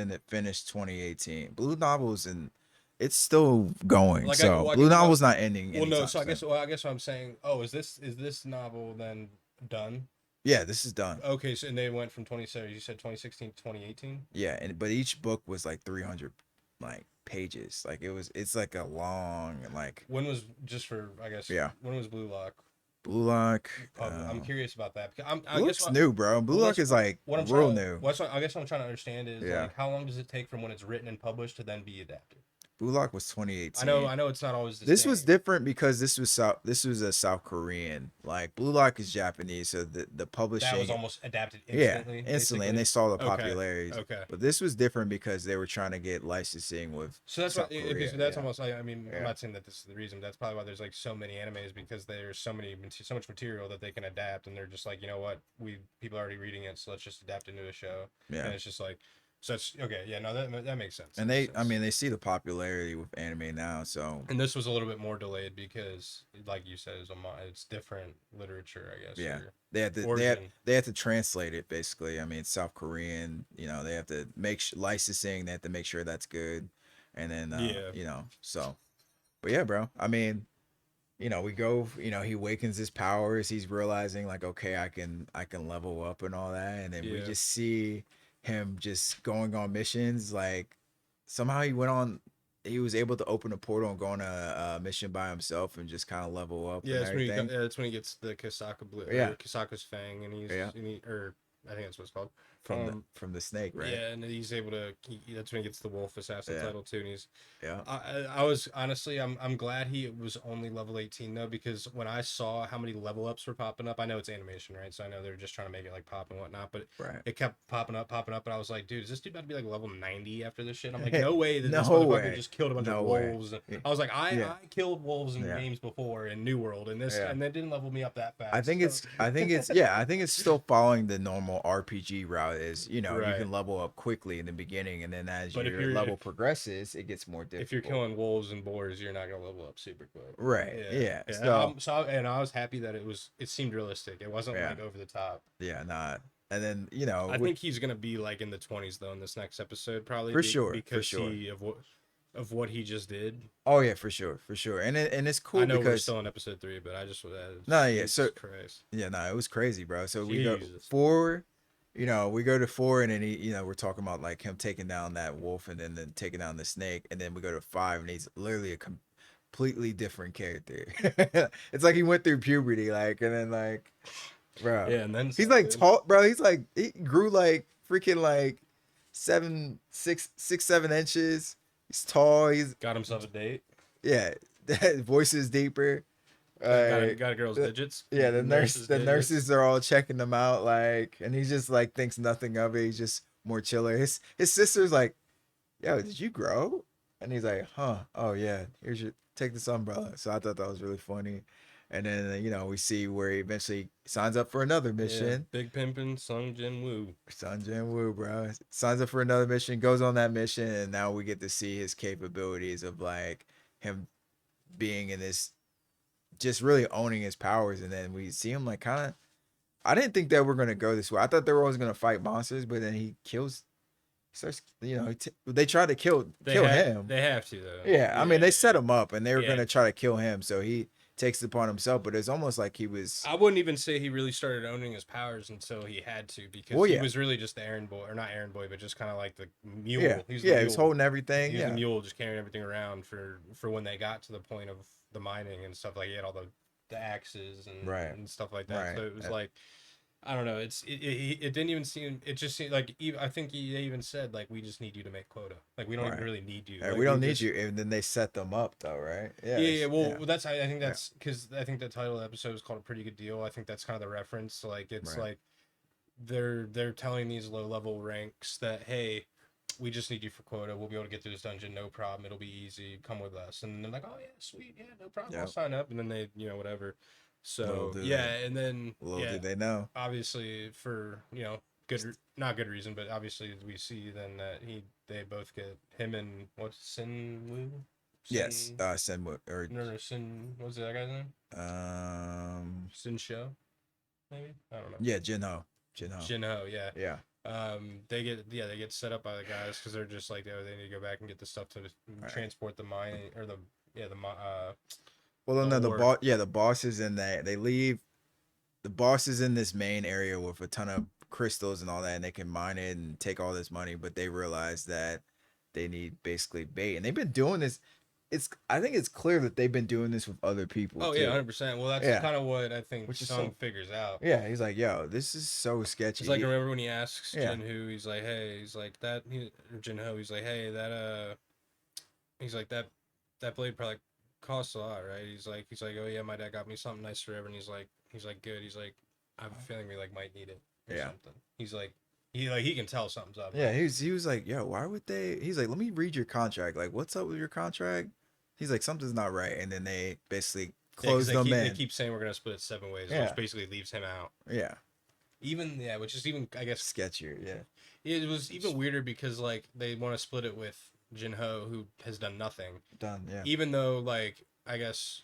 word. it finished 2018. Blue Novels and it's still going. Like So well, I Blue guess Novel's not ending well no, anytime so soon. I guess what I'm saying, oh, is this novel then done? Yeah, this is done. Okay, so and they went from 20, you said 2016 to 2018. Yeah, and but each book was like 300 like pages. Like it's like a long like When was, just for I guess, yeah. when was Blue Lock Blue Lock. I'm curious about that because I Blue guess Lock's new, bro. Blue well, Lock is like what I'm real trying to new. I guess what I'm trying to understand is Yeah. like how long does it take from when it's written and published to then be adapted? Blue Lock was 2018. I know it's not always the This same. was different because this was a South Korean. Like Blue Lock is Japanese, so the That was publishing almost adapted yeah, instantly. instantly, and Basically. they saw the Okay. popularities. Okay. But this was different because they were trying to get licensing with So that's South what. Korea. So that's Yeah, almost like. I mean, I'm yeah, not saying that this is the reason. That's probably why there's like so many animes, because there's so much material that they can adapt, and they're just like, you know what, people are already reading it, so let's just adapt it into a show. yeah. And it's just like, so it's okay. Yeah, no, that makes sense. And That makes I sense. mean, they see the popularity with anime now, so And this was a little bit more delayed because, like you said, it's different literature, I guess. yeah, Or they had to origin. they had to translate it basically. I mean, it's South Korean. You know, they have to make licensing. They have to make sure that's good, and then Yeah. you know, so. But yeah, bro. I mean, you know, we go. You know, he awakens his powers. He's realizing like, okay, I can level up and all that, and then we Yeah. just see him just going on missions. Like somehow he was able to open a portal and go on a mission by himself and just kind of level up Yeah, and everything. that's when he gets the Kasaka blue, Yeah, or Kasaka's fang, and yeah. or I think that's what it's called. From the snake, right? Yeah, and he's able to. That's when he gets the Wolf Assassin Yeah, title too, and he's. yeah, I was honestly, I'm glad he was only level 18 though, because when I saw how many level ups were popping up, I know it's animation, right? So I know they're just trying to make it like pop and whatnot, but right. it kept popping up, and I was like, dude, is this dude about to be like level 90 after this shit? I'm like, no way that this No motherfucker way. just killed a bunch No of way. wolves. I was like, Yeah, I killed wolves in yeah, games before in New World, and yeah. that didn't level me up that fast. I think So. it's yeah, I think it's still following the normal RPG route is, you know, you Right. can level up quickly in the beginning and then as But your level progresses, it gets more difficult. if you're killing wolves and boars, you're not gonna level up super quick. Right. Yeah. Yeah. Yeah. So And I was happy that it seemed realistic. It wasn't yeah. like over the top. Yeah, not. And then, you know, I think he's gonna be like in the 20s though in this next episode, probably for sure, because for sure. of what he just did. Oh yeah, for sure, for sure. And it's cool I know we're because still in episode 3, but I just no, yeah. Jesus So Christ. yeah, no, it was crazy, bro. So we go Jesus. 4, you know, we go to 4 and then you know, we're talking about like him taking down that wolf and then taking down the snake, and then we go to 5 and he's literally a completely different character. It's like he went through puberty, like, and then like, bro, Yeah, and then he's like tall, bro. He's like he grew like freaking like 7 inches. He's tall. He's got himself a date. yeah. That voice is deeper. Got a girl's digits. Yeah, the Nurse's digits. nurses are all checking them out, like, and he just like thinks nothing of it. He's just more chiller. His sister's like, "Yo, did you grow?" And he's like, "Huh? Oh yeah. Here's your take this umbrella." So I thought that was really funny. And then you know we see where he eventually signs up for another Yeah, mission. Big Pimpin' Sung Jin Woo. Sun Jin Woo, bro, signs up for another mission, goes on that mission, and now we get to see his capabilities of like him being in this, just really owning his powers, and then we see him like kind of. I didn't think that we're gonna go this way. I thought they were always gonna fight monsters, but then he kills. He starts, you know, they try to kill him. They have to though. Yeah, I mean they set him up, and they were Yeah. gonna try to kill him. So he takes it upon himself. But it's almost like he was. I wouldn't even say he really started owning his powers until he had to, because Well, he yeah, was really just the errand boy, or not errand boy, but just kind of like the yeah, mule. He's the yeah. He was mule. holding everything. He was the Yeah, mule, just carrying everything around for when they got to the point of the mining and stuff. Like he had all the axes right, and stuff like that. right. So it was like, I don't know. It didn't even seem. It just seemed like, I think they even said like, we just need you to make quota. Like we don't even Right. really need you. Right, Like we we don't need just you, and then they set them up though, right? Yeah, yeah, yeah. Well, yeah, that's I think yeah. that's because I think the title of the episode is called A Pretty Good Deal. I think that's kind of the reference. Like it's Right, like they're telling these low level ranks that, hey, we just need you for quota. We'll be able to get through this dungeon, no problem. It'll be easy. Come with us. And they're like, oh yeah, sweet, yeah, no problem. I'll yep. sign up. And then they, whatever. Little So do yeah, they, and then little yeah, do they know. obviously for not good reason, but obviously we see then that they both get him and what's Sin Wu, Yes, Sin Senmu or no Sin, what's that guy's name? um, Sin Show, maybe, I don't know. yeah, Jinho, Jinho. Jinho, yeah. Yeah, They get set up by the guys because they're just like, oh, they need to go back and get the stuff to right. transport the mining, or Well, the no, ore. the boss is in that. They leave. The boss is in this main area with a ton of crystals and all that, and they can mine it and take all this money. But they realize that they need basically bait, and they've been doing this. I think it's clear that they've been doing this with other people Oh yeah, too. 100%. Well, that's Yeah, kind of what I think which is Sung so. figures out. Yeah, he's like, yo, this is so It's like, sketchy. remember when he asks Yeah, Jinhu, he's like, hey, he's like that, or Jinho, he's like, hey, he's like that blade probably costs a lot, right? He's like, oh yeah, my dad got me something nice forever, and he's like good. He's like, I have a feeling we like might need it or yeah. something. He's like, he can tell something's up. Yeah, he was like, yo, why would they? He's like, let me read your contract. Like, what's up with your contract? He's like, something's not right, and then they basically Yeah, because close them they in. keep saying we're gonna split it 7 ways, which Yeah, basically leaves him out. yeah, Even yeah, which is even, I guess sketchier. Yeah, it was even weirder because like they want to split it with Jinho, who has done nothing, done. Yeah, even though like I guess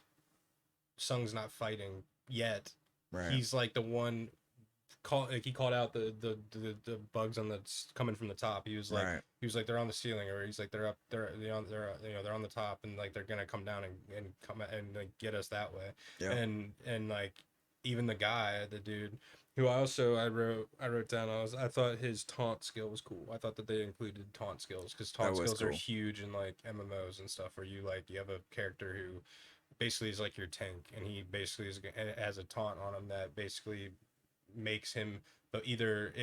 Sung's not fighting yet. right, He's like the one he called out the bugs on the coming from the top. right. He was like they're on the ceiling, or he's like they're up they're on the top, and like they're gonna come down and come and like, get us that way. Yeah, And like even the dude who I wrote down, I thought his taunt skill was cool. I thought that they included taunt skills because that taunt was skills are cool. huge in like MMOs and stuff, where you have a character who basically is like your tank, and he basically has a taunt on him that basically makes him, but either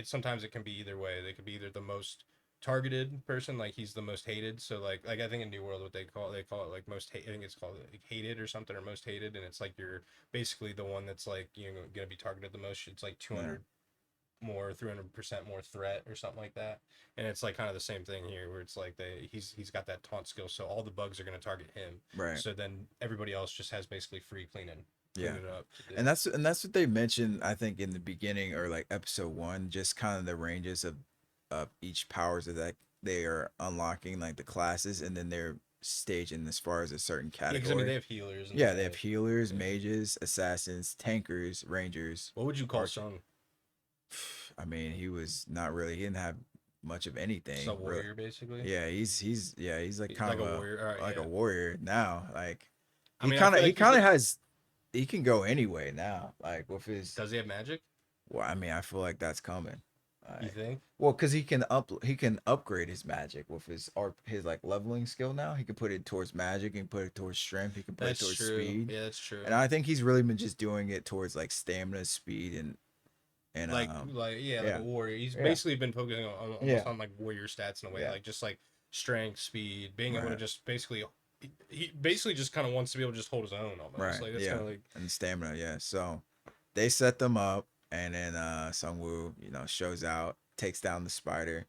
sometimes it can be either way. They could be either the most targeted person, like he's the most hated. So like I think in New World, what they call it like I think it's called like hated or something, or most hated, and it's like you're basically the one that's like gonna be targeted the most. It's like Yeah, 200 more, 300% more threat or something like that. And it's like kind of the same thing here, where it's like he's got that taunt skill, so all the bugs are going to target him. right. So then everybody else just has basically free Yeah, cleaning it up to do. and that's what they mentioned. I think in the beginning or like episode one, just kind of the ranges of each powers that they are unlocking, like the classes, and then they're staging as far as a certain Yeah, because I mean they category. have healers and Yeah, they have stuff. healers, Yeah. mages, assassins, tankers, rangers, What would you call archers. Sung? I mean, he was not really. He didn't have much of Just a anything. Really. warrior, basically. Yeah, he's like kind Like of a warrior. All right, like a yeah. warrior now. Like I mean, I feel he like he's kind of has he can go anyway now. Like with his does he have magic? well, I mean, I feel like that's coming. You Like, think? well, because he can upgrade his magic with his like leveling skill now. He can put it towards magic. He can put it towards strength. He can put it That's towards true. speed. Yeah, that's true. And I think he's really been just doing it towards like stamina, speed, and Like yeah, like a yeah, warrior. He's yeah, basically been focusing on almost yeah, on like warrior stats in a way, yeah, like just like strength, speed, being able to right, just basically he basically just kind of wants to be able to just hold his own almost. right, Like that's yeah, kind of like and stamina, yeah. So they set them up, and then Sungwoo, shows out, takes down the spider.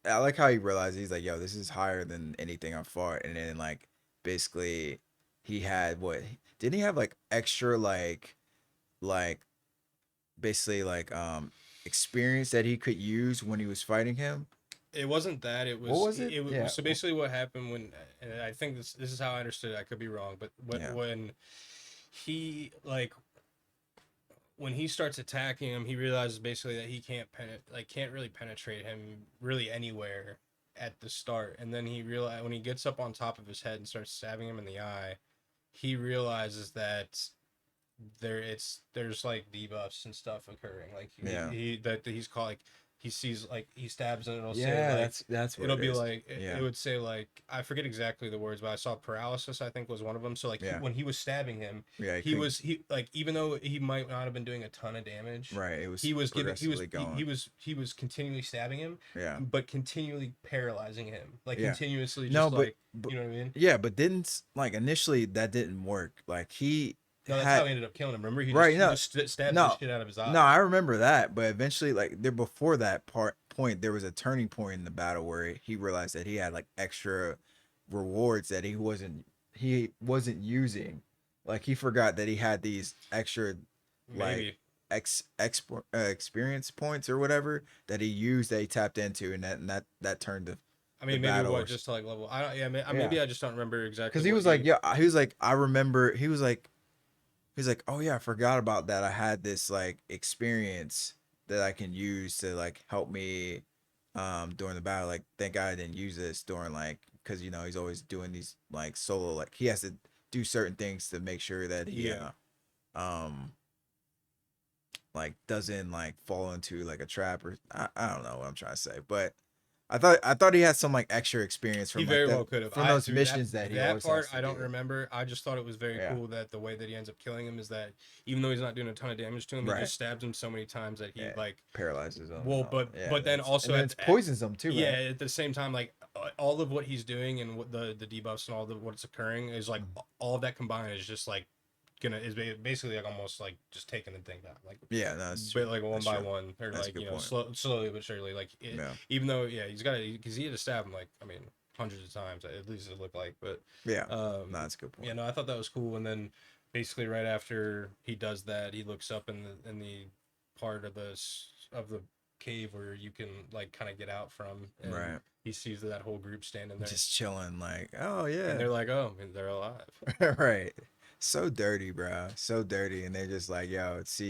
I like how he realized he's like, yo, this is higher than anything I've fought, and then like basically he had what didn't he have like extra like basically like experience that he could use when he was fighting him. it wasn't that it What was was it? Yeah, so basically what happened when, and I think this is how I understood it, I could be wrong, but yeah, when he like when he starts attacking him, he realizes basically that he can't really penetrate him really anywhere at the start. And then he realized when he gets up on top of his head and starts stabbing him in the eye, he realizes that there's like debuffs and stuff occurring. Like Yeah. he's called like he sees like he stabs and it'll say Yeah, like that's what it'll it be is. like it Yeah. would say like I forget exactly the words, but I saw paralysis I think was one of them. So like Yeah. when he was stabbing him, Yeah, he was he like even though he might not have been doing a ton of damage, right. It was he was giving progressively going. he was continually stabbing him, Yeah. but continually paralyzing him, like Yeah. continuously No, just like you know what I mean. yeah, but didn't like initially that didn't work. Like he No, that's how had he ended up killing him. Remember, right. he No, just stabs the no, shit out of his no. eye. I remember that, but eventually, like there before that point, there was a turning point in the battle where he realized that he had like extra rewards that he wasn't using. Like he forgot that he had these extra like Maybe. experience points or whatever that he used that he tapped into, and that turned I the mean, maybe battle. what just to like level. I don't. Yeah, Yeah, maybe I just don't remember exactly because he what was like, he. yeah, he was like, I remember. He's like, oh yeah, I forgot about that. I had this like experience that I can use to like help me during the battle. Like, thank God I didn't use this during like because he's always doing these like solo, like he has to do certain things to make sure that he Yeah. um like doesn't like fall into like a trap or I don't know what I'm trying to say, but I thought he had some like extra experience He from like very that well could have. from I those dude, missions that he that always has part to I don't do. remember. I just thought it was very Yeah, cool that the way that he ends up killing him is that even though he's not doing a ton of damage to him, he right. just stabs him so many times that he Yeah, like. paralyzes him and Well, all. Yeah, but then and also then it's poisons him too, yeah, right? at the same time, like all of what he's doing and what the debuffs and all the what's occurring is like all of that combined is just like basically like almost like just taking the thing down like Yeah, no, that's true. but like one That's by true. one or That's a like good point. slowly but surely like Yeah, even though yeah he's got to because he had to stab him like I mean hundreds of times at least it looked like but yeah, no, um that's a good yeah point. no I thought that was cool and then basically right after he does that he looks up in the part of the cave where you can like kind of get out from and Right, he sees that whole group standing there just chilling, like, oh and yeah, they're like oh I mean, they're alive. right. So dirty, bro. So dirty, and they're just like, yo, it's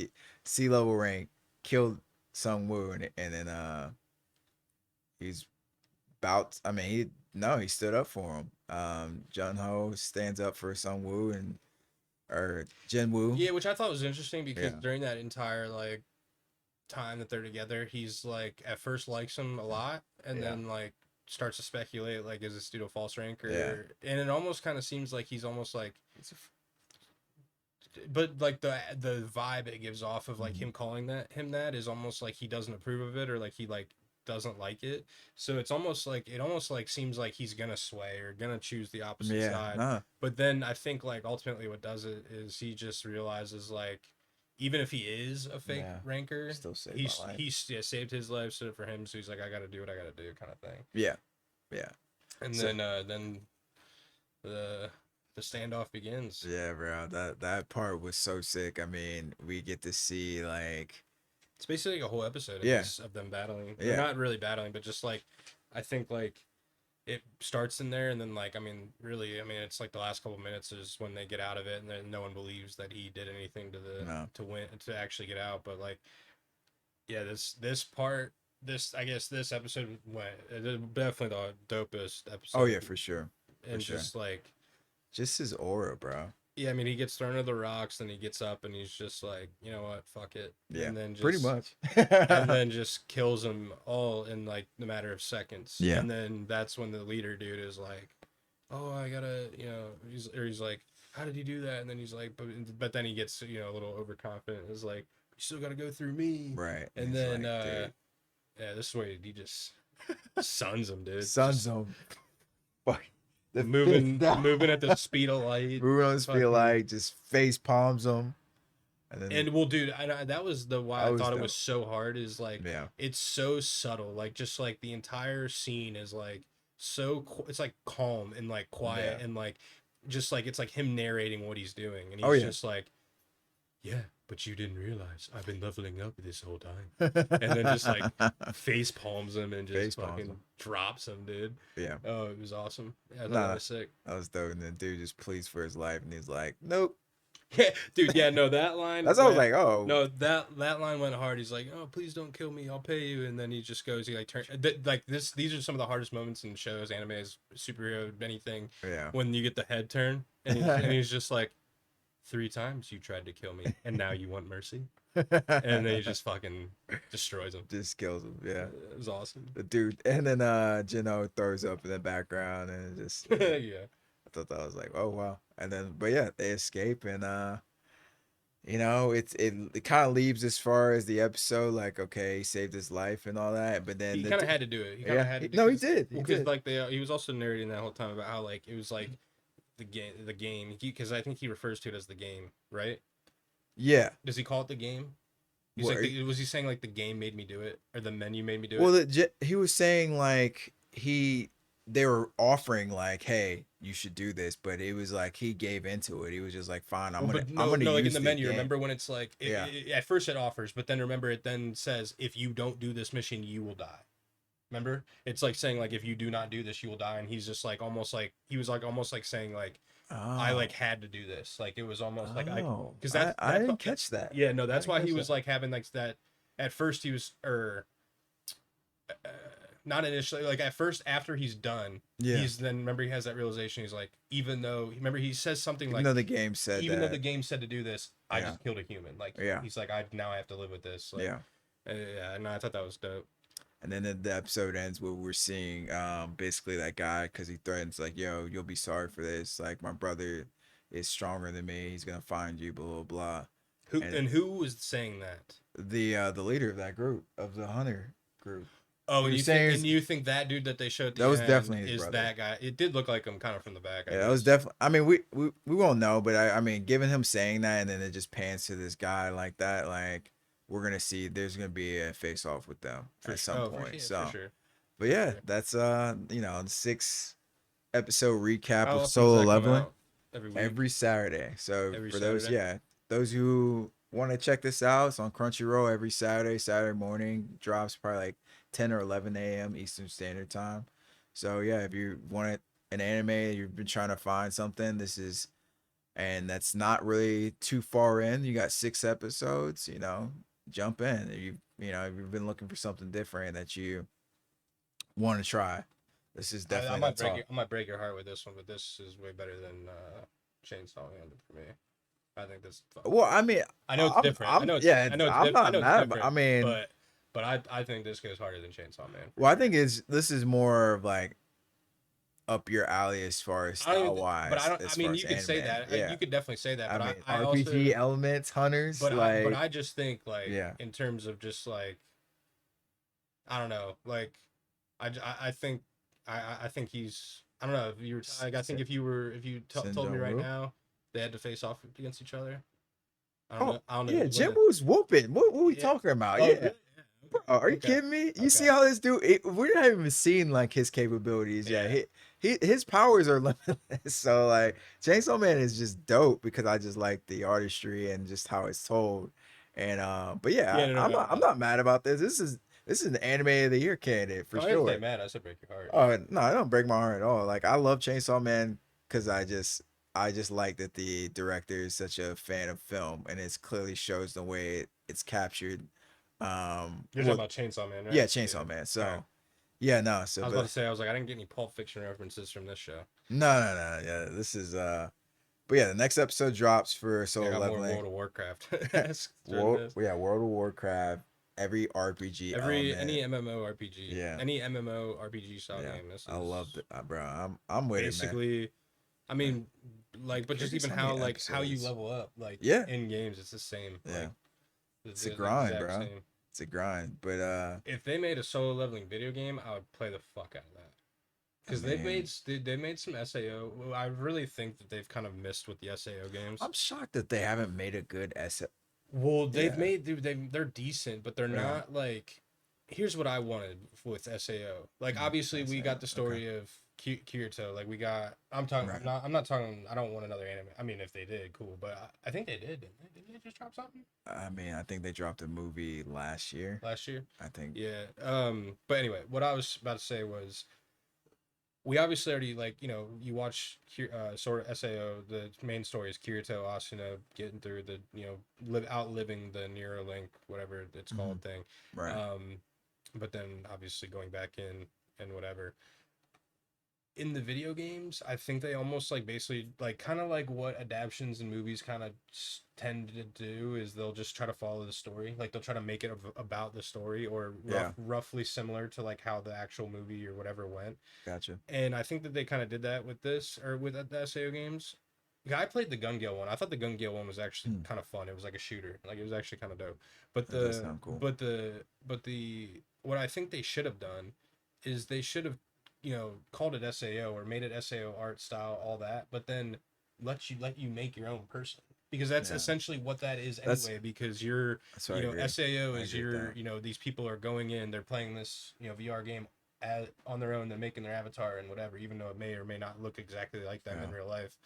sea level rank killed Sung Woo, and then he's about. I mean, he stood up for him. Jun Ho stands up for Sung Woo and or Jin Woo. Yeah, which I thought was interesting because Yeah, during that entire like time that they're together, he's like at first likes him a lot, and yeah, then like starts to speculate like is this due to false rank yeah. or and it almost kind of seems like he's almost like It's but like the vibe it gives off of like mhm. him calling that him that is almost like he doesn't approve of it or like he like doesn't like it. So it's almost like it almost like seems like he's gonna sway or gonna choose the opposite Yeah, side. nah, But then I think like ultimately what does it is he just realizes like even if he is a fake yeah. ranker, Still saved my life. he's yeah, saved his life, stood up for him. So he's like I gotta do what I gotta do kind of thing. Yeah, yeah. And So then the the standoff begins. yeah, bro. That part was so sick. I mean, we get to see like It's basically like a whole episode of yeah, this of them battling. They're yeah, not really battling, but just like I think like it starts in there and then like I mean really I mean it's like the last couple minutes is when they get out of it and then no one believes that he did anything to the no. to win to actually get out. But like yeah, this part this I guess this episode went it is definitely the dopest Oh episode yeah, for sure, for and sure. just like Just his aura, bro. yeah, I mean, he gets thrown to the rocks, then he gets up, and he's just like, you know what, fuck it, Yeah, and then pretty just much. kills them all in like the matter of seconds, Yeah, and then that's when the leader dude is like, oh, I gotta, you know, he's like, how did he do that? And then he's like, but then he gets a little overconfident. Is like, you still gotta go through me, right. and He's then like, dude, yeah, this way he just suns him, dude, Sun just Zone. Fuck. The moving fifth moving at the speed of light, Moving on feel fucking. like just face palms him, and then And well, dude, that was the why that I was thought it was dope. so hard. Is like Yeah, it's so subtle. Like just like the entire scene is like it's like calm and like quiet yeah. and like just like it's like him narrating what he's doing, and Oh he's yeah. just like, yeah, but you didn't realize I've been leveling up this whole time, and then just like face palms him and just Face palms fucking him. drops him, dude. Yeah. Oh, it was awesome. Yeah, I thought that Nah, was sick. that was dope. And the dude just pleads for his life, and he's like, "Nope." Yeah, dude. Yeah, no, that line That's why I was went. like, oh, No, that line went hard. He's like, "Oh, please don't kill me. I'll pay you." And then he just goes. He like turn like this. These are some of the hardest moments in shows, animes, superhero, anything. yeah. When you get the head turn, and he's just like, "3 times you tried to kill me, and now you want mercy." And then he just fucking destroys him. Just kills him. Yeah. It was awesome. The dude, and then Jino throws up in the background, and just yeah. Yeah. I thought that was like, oh wow. And then, but yeah, they escape, and it kind of leaves as far as the episode, like, okay, he saved his life and all that, but then He kind of had to do it. He kind of yeah, had to do. no, he Cause, did, well, because like he was also narrating that whole time about how like it was like the game, because I think he refers to it as the game, right? Yeah. Does he call it the game? He's What, like, was he saying like the game made me do it, or the menu made me do well, it? he was saying like they were offering like, hey, you should do this, but it was like he gave into it. He was just like, fine, Well, but I'm gonna no, like in use the the menu. game. Remember when it's like, Yeah. at first it offers, but then remember it then says, if you don't do this mission, you will die. Remember, it's like saying like, if you do not do this, you will die. And he's just like almost like he was like almost like saying like, I like Oh, had to do this. Like it was almost like oh, because I that's didn't catch that. yeah, no, I that's didn't why he catch was that. like having like that. At first he was uh, not initially, like at first after he's done, Yeah. he's then remember he has that realization. He's like, even though remember he says something Even like, though the game said even though that. the game said to do this, I Yeah. just killed a human. Like Yeah. he's like, I now I have to live with this. Like, Yeah. yeah, no, I thought that was dope. And then the episode ends where we're seeing basically that guy, because he threatens like, yo, you'll be sorry for this. Like, my brother is stronger than me. He's gonna find you. Blah blah blah. And Who was saying that? the leader of that group, of the hunter group. Oh, He and was you saying think that dude that they showed at the that was end definitely his is brother. that guy? It did look like him kind of from the back. I Yeah, that was guess. definitely. I mean, we won't know, but I mean, given him saying that, and then it just pans to this guy like that, like we're gonna see there's gonna be a face off with them For at sure. some Oh, point. for So, sure. but For yeah, sure. that's the 6 episode recap How of often does Solo that come Leveling out? Every week. every Saturday. So Every for those, Saturday. yeah, those who want to check this out, it's on Crunchyroll every Saturday morning. Drops probably like 10 or 11 a.m. Eastern Standard Time. So yeah, if you want an anime, you've been trying to find something, this is, and that's not really too far in. You got 6 episodes, jump in. If you've been looking for something different that you want to try, this is I definitely might the top. I might break your heart with this one, but this is way better than Chainsaw Man for me. I think this. Well, I mean, I know it's different. I'm yeah, I'm I not know it's mad about. different. I mean, But I think this goes harder than Chainsaw Man. well, I think this is more of like up your alley as far as I don't style even, but I wise, don't. as I far mean, as you could say anime. that. Yeah, You could definitely say that. I But mean, I RPG also, elements, hunters, but like I just think like yeah, in terms of just like I don't know, like I think I think he's I don't know if you were like I think if you told me right Senjong. now they had to face off against each other. Oh I don't know yeah, who Jim win. was whooping. What are we Yeah. talking about? Oh, Yeah. really? Bro, are you Okay. kidding me? You see Okay. how this dude? We're not even seeing like his capabilities yet. Yeah. His powers are limitless. So like, Chainsaw Man is just dope because I just like the artistry and just how it's told. And but Yeah. yeah, No. No. I'm not mad about this. This is an anime of the year candidate for I didn't say sure. mad. I said break your heart. Oh no, I don't break my heart at all. Like, I love Chainsaw Man because I just like that the director is such a fan of film, and it clearly shows the way it's captured. You're talking Well, about Chainsaw Man, right? yeah, Yeah. Chainsaw Man. All right. So yeah, no, I so was about to but say I was like I didn't get any Pulp Fiction references from this show. no, yeah, this is but yeah, the next episode drops for Yeah, I Solo got more Leveling. World of Warcraft. During this. World of Warcraft, every RPG Every element. any MMORPG, Yeah, any MMORPG style yeah, game. This I love is it, bro. I'm with it, man. basically. I mean, like, but just There's even so many how you episodes. level up, like Yeah, in games, it's the same. yeah, Like it's a the grind, exact bro. same. It's a grind, but If they made a solo leveling video game, I would play the fuck out of that. I Because mean, they made some SAO. Well, I really think that they've kind of missed with the SAO games. I'm shocked that they haven't made a good S. Well, they've Yeah, made they're decent, but they're yeah. not like. Here's what I wanted with SAO. Like obviously we got the Okay, story of Kirito. Like we got. I'm talking. right. I'm not talking. I don't want another anime. I mean, if they did, cool. But I think they did. Didn't they? Did they just drop something I mean, I think they dropped a movie last year. last year? I think. Yeah. But anyway, what I was about to say was we obviously already like, you watch sort of Sao. The main story is Kirito Asuna getting through the, outliving the Neuralink, whatever it's Hmm. called, thing. Right. Um, but then obviously going back in and whatever. In the video games, I think they almost like basically like kind of like what adaptations in movies kind of tend to do is they'll just try to follow the story. Like they'll try to make it about the story, or Yeah. roughly similar to like how the actual movie or whatever went. Gotcha. And I think that they kind of did that with this, or with the SAO games. Yeah, I played the Gun Gale one. I thought the Gun Gale one was actually Hmm. kind of fun. It was like a shooter. Like it was actually kind of dope. But That does sound cool. what I think they should have done is they should have, called it SAO or made it SAO art style, all that, but then let you make your own person, because that's Yeah. essentially what that is That's anyway. Because you're, that's what I agree. SAO I is agree with your, that. these people are going in, they're playing this, VR game on their own, they're making their avatar and whatever, even though it may or may not look exactly like them Yeah. in real life.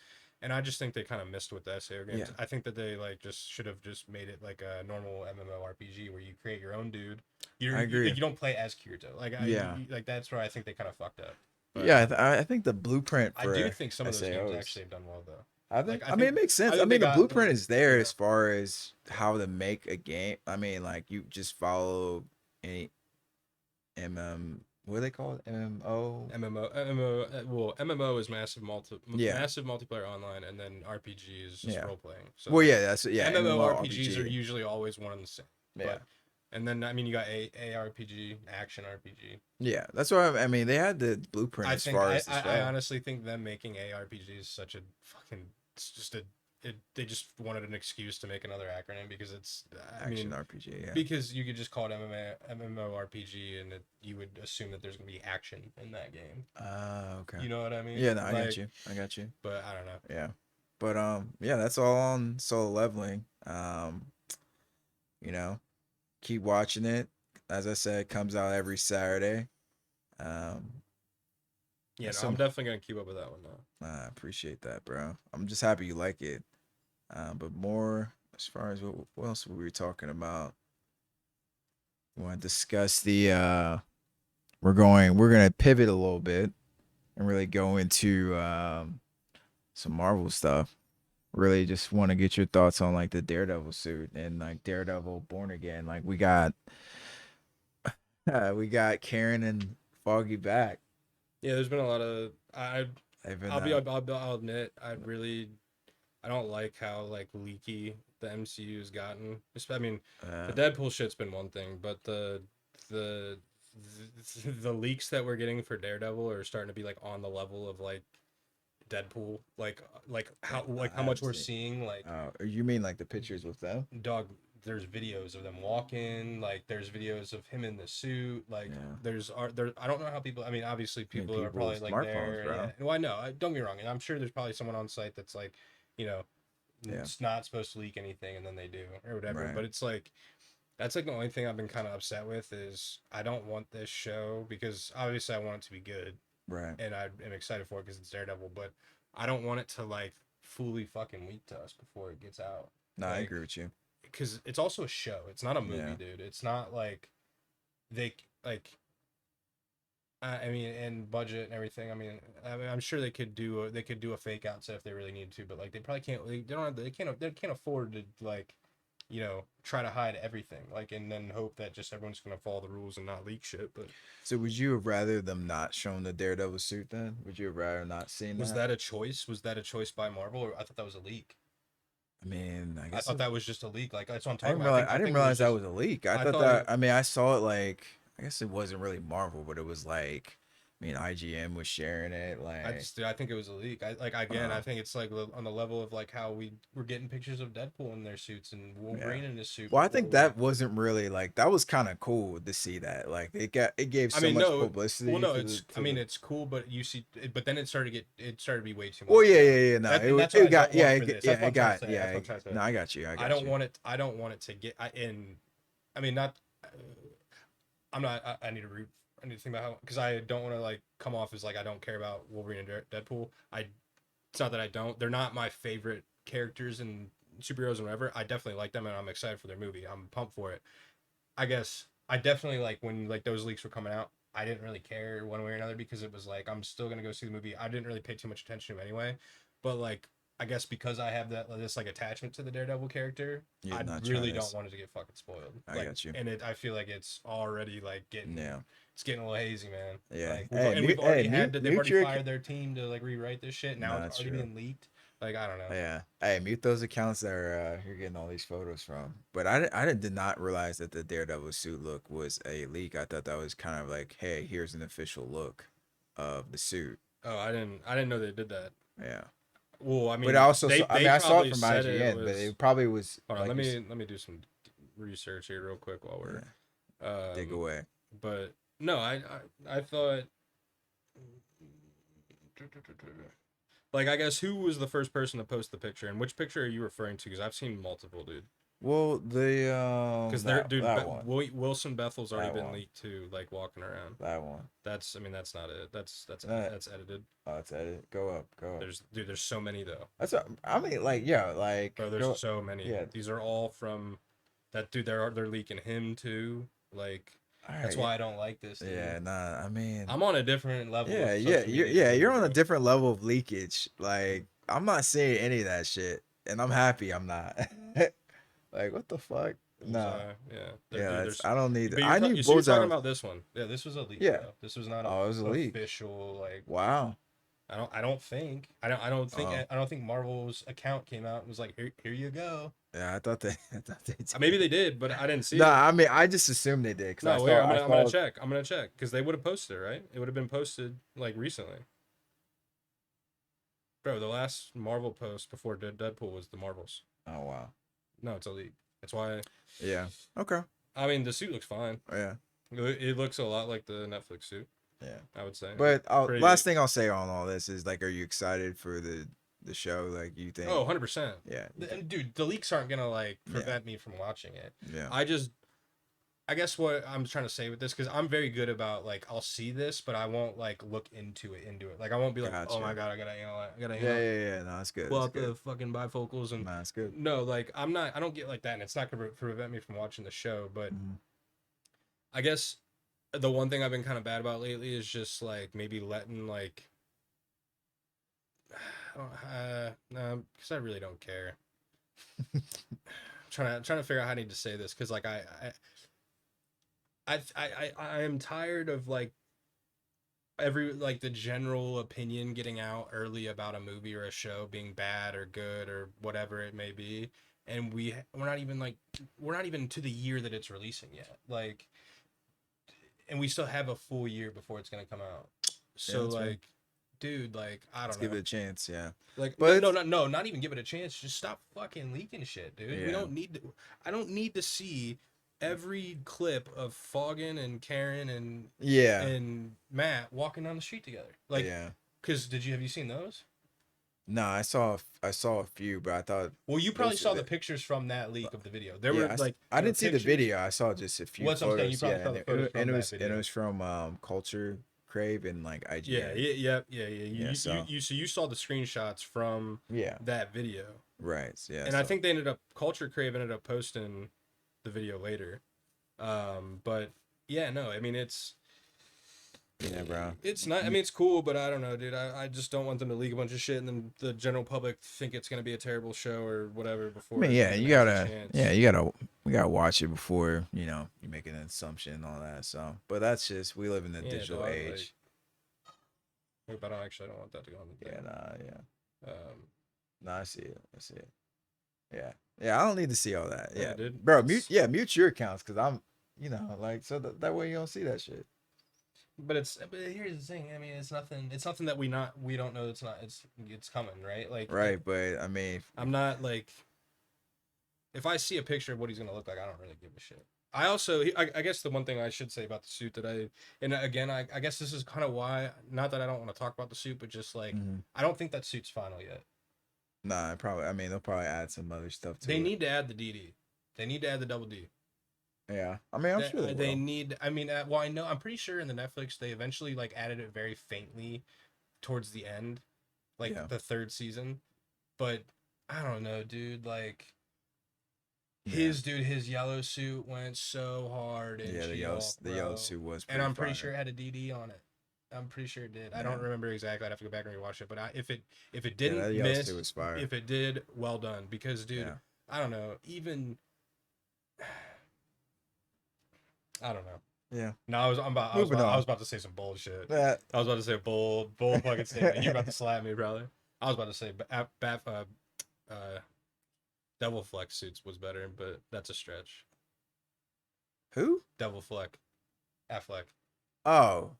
And I just think they kind of missed with the SAO games. Yeah. I think that they like just should have just made it like a normal MMORPG where you create your own dude. I You agree. don't play as Kirito. Like Yeah. like that's where I think they kind of fucked up. But Yeah. I think the blueprint I do for think some of those games SAOs. actually have done well though. I Like think. I mean, it makes I sense. I think they mean, the got blueprint is there you know as far as how to make a game. I mean, like you just follow any What do they call it? MMO. MMO is Yeah. massive multiplayer online, and then RPG is just Yeah. role playing. So Well, yeah. That's yeah. MMO MMORPGs are RPG. usually always one and the same. Yeah. But and then I mean you got ARPG, action RPG. Yeah. That's why I mean they had the blueprint I as think far as the I show. honestly think them making ARPGs is such a fucking, it's just a, they just wanted an excuse to make another acronym, because it's, I Action mean, RPG. Yeah. because you could just call it MMORPG, and you would assume that there's gonna be action in that game. Okay. You know what I mean? Yeah. No, I got Like, you. I got you. but I don't know. Yeah. But yeah, that's all on solo leveling. You know, keep watching it. As I said, it comes out every Saturday. Um, Yeah, that's no, I'm some. definitely gonna keep up with that one though. I appreciate that, bro. I'm just happy you like it. But more as far as what else were we talking about? We want to discuss the. We're gonna pivot a little bit and really go into some Marvel stuff. Really, just want to get your thoughts on like the Daredevil suit and like Daredevil Born Again. Like we got Karen and Foggy back. Yeah, there's been a lot of They've been I'll admit I don't like how like leaky the MCU has gotten. I mean, the uh, Deadpool shit's been one thing, but the the leaks that we're getting for Daredevil are starting to be like on the level of like Deadpool. Like how I much haven't we're seen. seeing, like, You mean like the pictures with them? dog. There's videos of them walking. Like there's videos of him in the suit. Like Yeah. there's art there. I don't know how people. I mean, obviously I mean, people are probably people's like smartphones, there. Yeah. bro. Well, I know. Don't get me wrong, and I'm sure there's probably someone on site that's like, you know, Yeah. it's not supposed to leak anything, and then they do or whatever. Right. But it's like that's like the only thing I've been kind of upset with is I don't want this show, because obviously I want it to be good, Right. and I am excited for it because it's Daredevil, but I don't want it to like fully fucking leak to us before it gets out. No, I Like, agree with you. because it's also a show. It's not a movie, Yeah. dude. It's not like they like. I mean, and budget and everything. I mean, I'm sure they could do a fake out set if they really needed to, but like they probably can't. They don't. They can't afford to like, try to hide everything. Like, and then hope that just everyone's gonna follow the rules and not leak shit. But So would you have rather them not shown the Daredevil suit then? Would you have rather not seen was that? that a choice? Was that a choice by Marvel, or I thought that was a leak? I mean, I I guess thought that was just a leak. Like that's what I'm I talking didn't about. realize I I didn't think it was realize that just. was a leak. I I thought thought that it. I mean I saw it like I guess it wasn't really Marvel, but it was like I mean IGN was sharing it like I think it was a leak. I like again. I uh think it's like on the level of like how we were getting pictures of Deadpool in their suits and yeah. Wolverine in his suit Well, I before think we. that wasn't really like that was kind of cool to see that. Like it gave I so mean, much no. Well, publicity no. to the I to mean, the it's cool, but you see, but then it started to be way too Well, much yeah, though. yeah, yeah. No, And that's what it I don't got want for this. yeah, That's what it I'm trying to got say. That's what I'm trying to say. no, I got you. I I got don't you. want it. I don't want it to get. I mean, not. I'm not. I need to root. I need to think about how, because I don't want to like come off as like I don't care about Wolverine and Deadpool. It's not that I don't. They're not my favorite characters and superheroes and whatever. I definitely like them, and I'm excited for their movie. I'm pumped for it. I guess I definitely like when like those leaks were coming out. I didn't really care one way or another because it was like I'm still gonna go see the movie. I didn't really pay too much attention to him anyway, but like I guess because I have this like attachment to the Daredevil character, You're I not trying really to. don't want it to get fucking spoiled. I Like, got you. and I feel like it's already like Yeah. it's getting a little hazy, man. Yeah. Like Hey, we've already they've mute already your. fired their team to like rewrite this shit. Now No, it's that's already true. being leaked. Like I don't know. Yeah. Hey, mute those accounts that are you're getting all these photos from. But I did not realize that the Daredevil suit look was a leak. I thought that was kind of like, hey, here's an official look of the suit. Oh, I didn't know they did that. Yeah. Well, I But I mean, also saw, I they mean, I saw it probably from said it IGN, but was. it probably was Hold on, like let me do some research here real quick while we're yeah, dig um. away. But no, I thought like I guess who was the first person to post the picture and which picture are you referring to? Because I've seen multiple, dude. Well, the Because they're dude, that one, Wilson Bethel's already that been one, leaked too, like walking around. that one. That's I mean that's not it. That That's edited. oh, it's edit. Go up, go up. There's so many though. I mean, like yeah, like Bro, there's go. so many. Yeah. These are all from that dude. They're leaking him too. Like All that's right. why I don't like this, dude. Yeah. Nah. I mean. I'm on a different level Yeah. of Yeah. social media than You're you, on a bro. different level of leakage. Like I'm not seeing any of that shit, and I'm happy I'm not. Like what the fuck? No. Yeah. There, Yeah. dude, That's there's. I don't need. But I need you're talking Bullseye. about this one. Yeah, this was a leak, Yeah. bro. This was not a Oh, it was a leak. official like. Wow. I Oh. don't think Marvel's account came out and was like, here you go. Yeah. I thought they. I thought they did. Maybe they did, but I didn't see No, it. I mean, I just assumed they did because I No, wait, saw, I I'm gonna saw, check. I'm gonna check because they would have posted it, right? It would have been posted like recently. Bro, the last Marvel post before Deadpool was the Marvels. oh wow, No, it's a leak. That's why. yeah, okay, I mean, the suit looks fine. yeah, It looks a lot like the Netflix suit. yeah. I would say. But Pretty. last thing I'll say on all this is like, are you excited for the show? Like, you think? Oh, 100%. Yeah, And dude, the leaks aren't gonna like yeah, prevent me from watching it. yeah, I guess what I'm trying to say with this, because I'm very good about like I'll see this, but I won't like look into it. Like I won't be like, oh my gotcha. god, I gotta analyze, I gotta Yeah, yeah, yeah. No, that's good. pull That's out good. the fucking bifocals and No, that's good. no, like I don't get like that, and it's not gonna prevent me from watching the show. But Mhm. I guess the one thing I've been kind of bad about lately is just like maybe letting like, no, because I really don't care. Trying to figure out how I need to say this because like I am tired of like every like the general opinion getting out early about a movie or a show being bad or good or whatever it may be, and we're not even to the year that it's releasing yet, like, and we still have a full year before it's gonna come out. So that's like right. dude, like I Let's don't give know. it a chance. Yeah, Like but no, not even give it a chance. Just stop fucking leaking shit, dude. We yeah, don't need to. I don't need to see every clip of Foggin and Karen yeah, and Matt walking down the street together. Like, yeah. cause have you seen those? No, I saw a few, but I thought Well, you probably those, saw the pictures from that leak of the video. There yeah, were like I there were didn't see the pictures. video. I saw just a few What's I'm saying? You photos. probably Yeah, saw the photos from that and it video. was from Culture Crave and like Yeah, IGN. yeah. Yeah, so You saw the screenshots from yeah, that video, right. Yeah, and I so think Culture Crave ended up posting the video later. But yeah, no, I mean yeah, bro. it's not. I mean it's cool, but I don't know, dude. I just don't want them to leak a bunch of shit and then the general public think it's gonna be a terrible show or whatever I before mean, it yeah, even you has a gotta, chance. yeah, we gotta watch it before you make an assumption and all that. So, but that's just we live in the Yeah, digital dog, age. like, but I don't want that to go on the Yeah, thing. nah, yeah, Um, nah. I see it. I see it. Yeah, yeah. I don't need to see all that. yeah, Yeah, dude. bro. Mute your accounts because I'm, like so that way you don't see that shit. But here's the thing. I mean, it's nothing. It's something that we don't know. It's coming, right? Like, Right, but I mean, I'm not like, if I see a picture of what he's gonna look like, I don't really give a shit. I also, I guess the one thing I should say about the suit and again, I guess this is kind of why, not that I don't want to talk about the suit, but just like, mhm. I don't think that suit's final yet. Nah, probably. I mean, they'll probably add some other stuff to They it. need to add the DD. They need to add the double D. Yeah, I mean, I'm sure they will. Need. I mean, well, I know. I'm pretty sure in the Netflix they eventually like added it very faintly towards the end, like Yeah. the third season. But I don't know, dude. Like, Yeah. His yellow suit went so hard in Yeah, She-Hulk, the yellow bro. suit was And pretty I'm pretty sure fire. it had a DD on it. I'm pretty sure it did. I Yeah. don't remember exactly. I'd have to go back and rewatch it. But if it Yeah, didn't that yellow suit miss, was fire. if it did, well done. Because dude, Yeah. I don't know. Even I don't know. Yeah. No, Moving I was on. about to say some bullshit. That I was about to say a bull fucking statement. You're about to slap me, probably. I was about to say uh, Devil Flex suits was better, but that's a stretch. who? Devil Fleck, Affleck. Oh,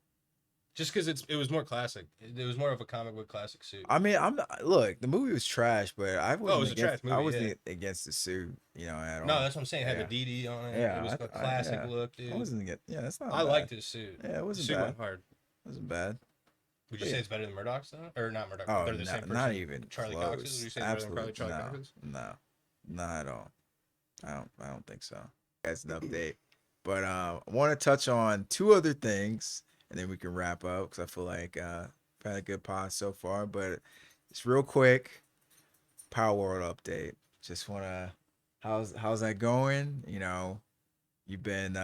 Just because it was more classic. It was more of a comic book classic suit. I mean, I'm not, look. The movie was trash, but Oh, it was a trash I movie. Yeah. wasn't against the suit, at No, all. that's what I'm saying. It had the Yeah. DD on it. It Yeah. was a classic Yeah. look, I dude. wasn't against. Yeah, that's not I bad. liked his suit. Yeah, it The wasn't suit bad. went hard. It wasn't bad. Would you But say yeah. it's better than Murdoch's though, or not Murdoch? Oh, They're the same not person. even Charlie Cox's. Would close. you say it's better than Absolute. Charlie No. Cox's? No. Not at all. I don't think so. That's an update. But I want to touch on two other things, and then we can wrap up because I feel like we've had a good pod so far. But it's real quick. Palworld update. Just wanna how's that going? You've been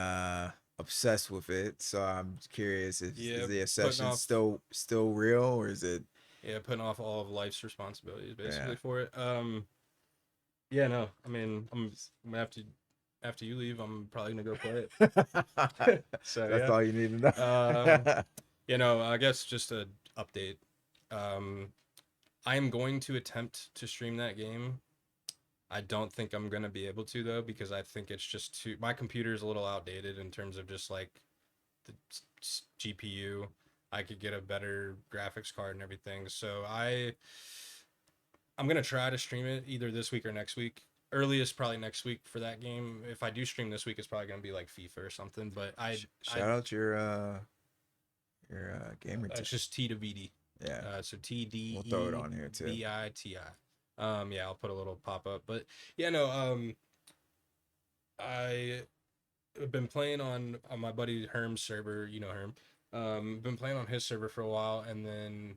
obsessed with it, so I'm curious if Yeah, is the putting obsession off. still real or is it Yeah, putting off all of life's responsibilities yeah. basically for it. Yeah, no. I mean, I'm after you leave, I'm probably gonna go play it. So That's yeah. all you need to Um, know. I guess just a update. Um, I am going to attempt to stream that game. I don't think I'm gonna be able to though because I think it's just too. My computer is a little outdated in terms of just like the GPU. I could get a better graphics card and everything. So I'm gonna try to stream it either this week or next week. Earliest probably next week for that game. If I do stream this week, it's probably gonna be like FIFA or something. But I Shout out your gamer it's tag. just T to VD. Yeah. So T D We'll throw it E on here too. V I T I. Yeah, I'll put a little pop up. But yeah, no. I have been playing on my buddy Herm's server. You know Herm. Been playing on his server for a while, and then,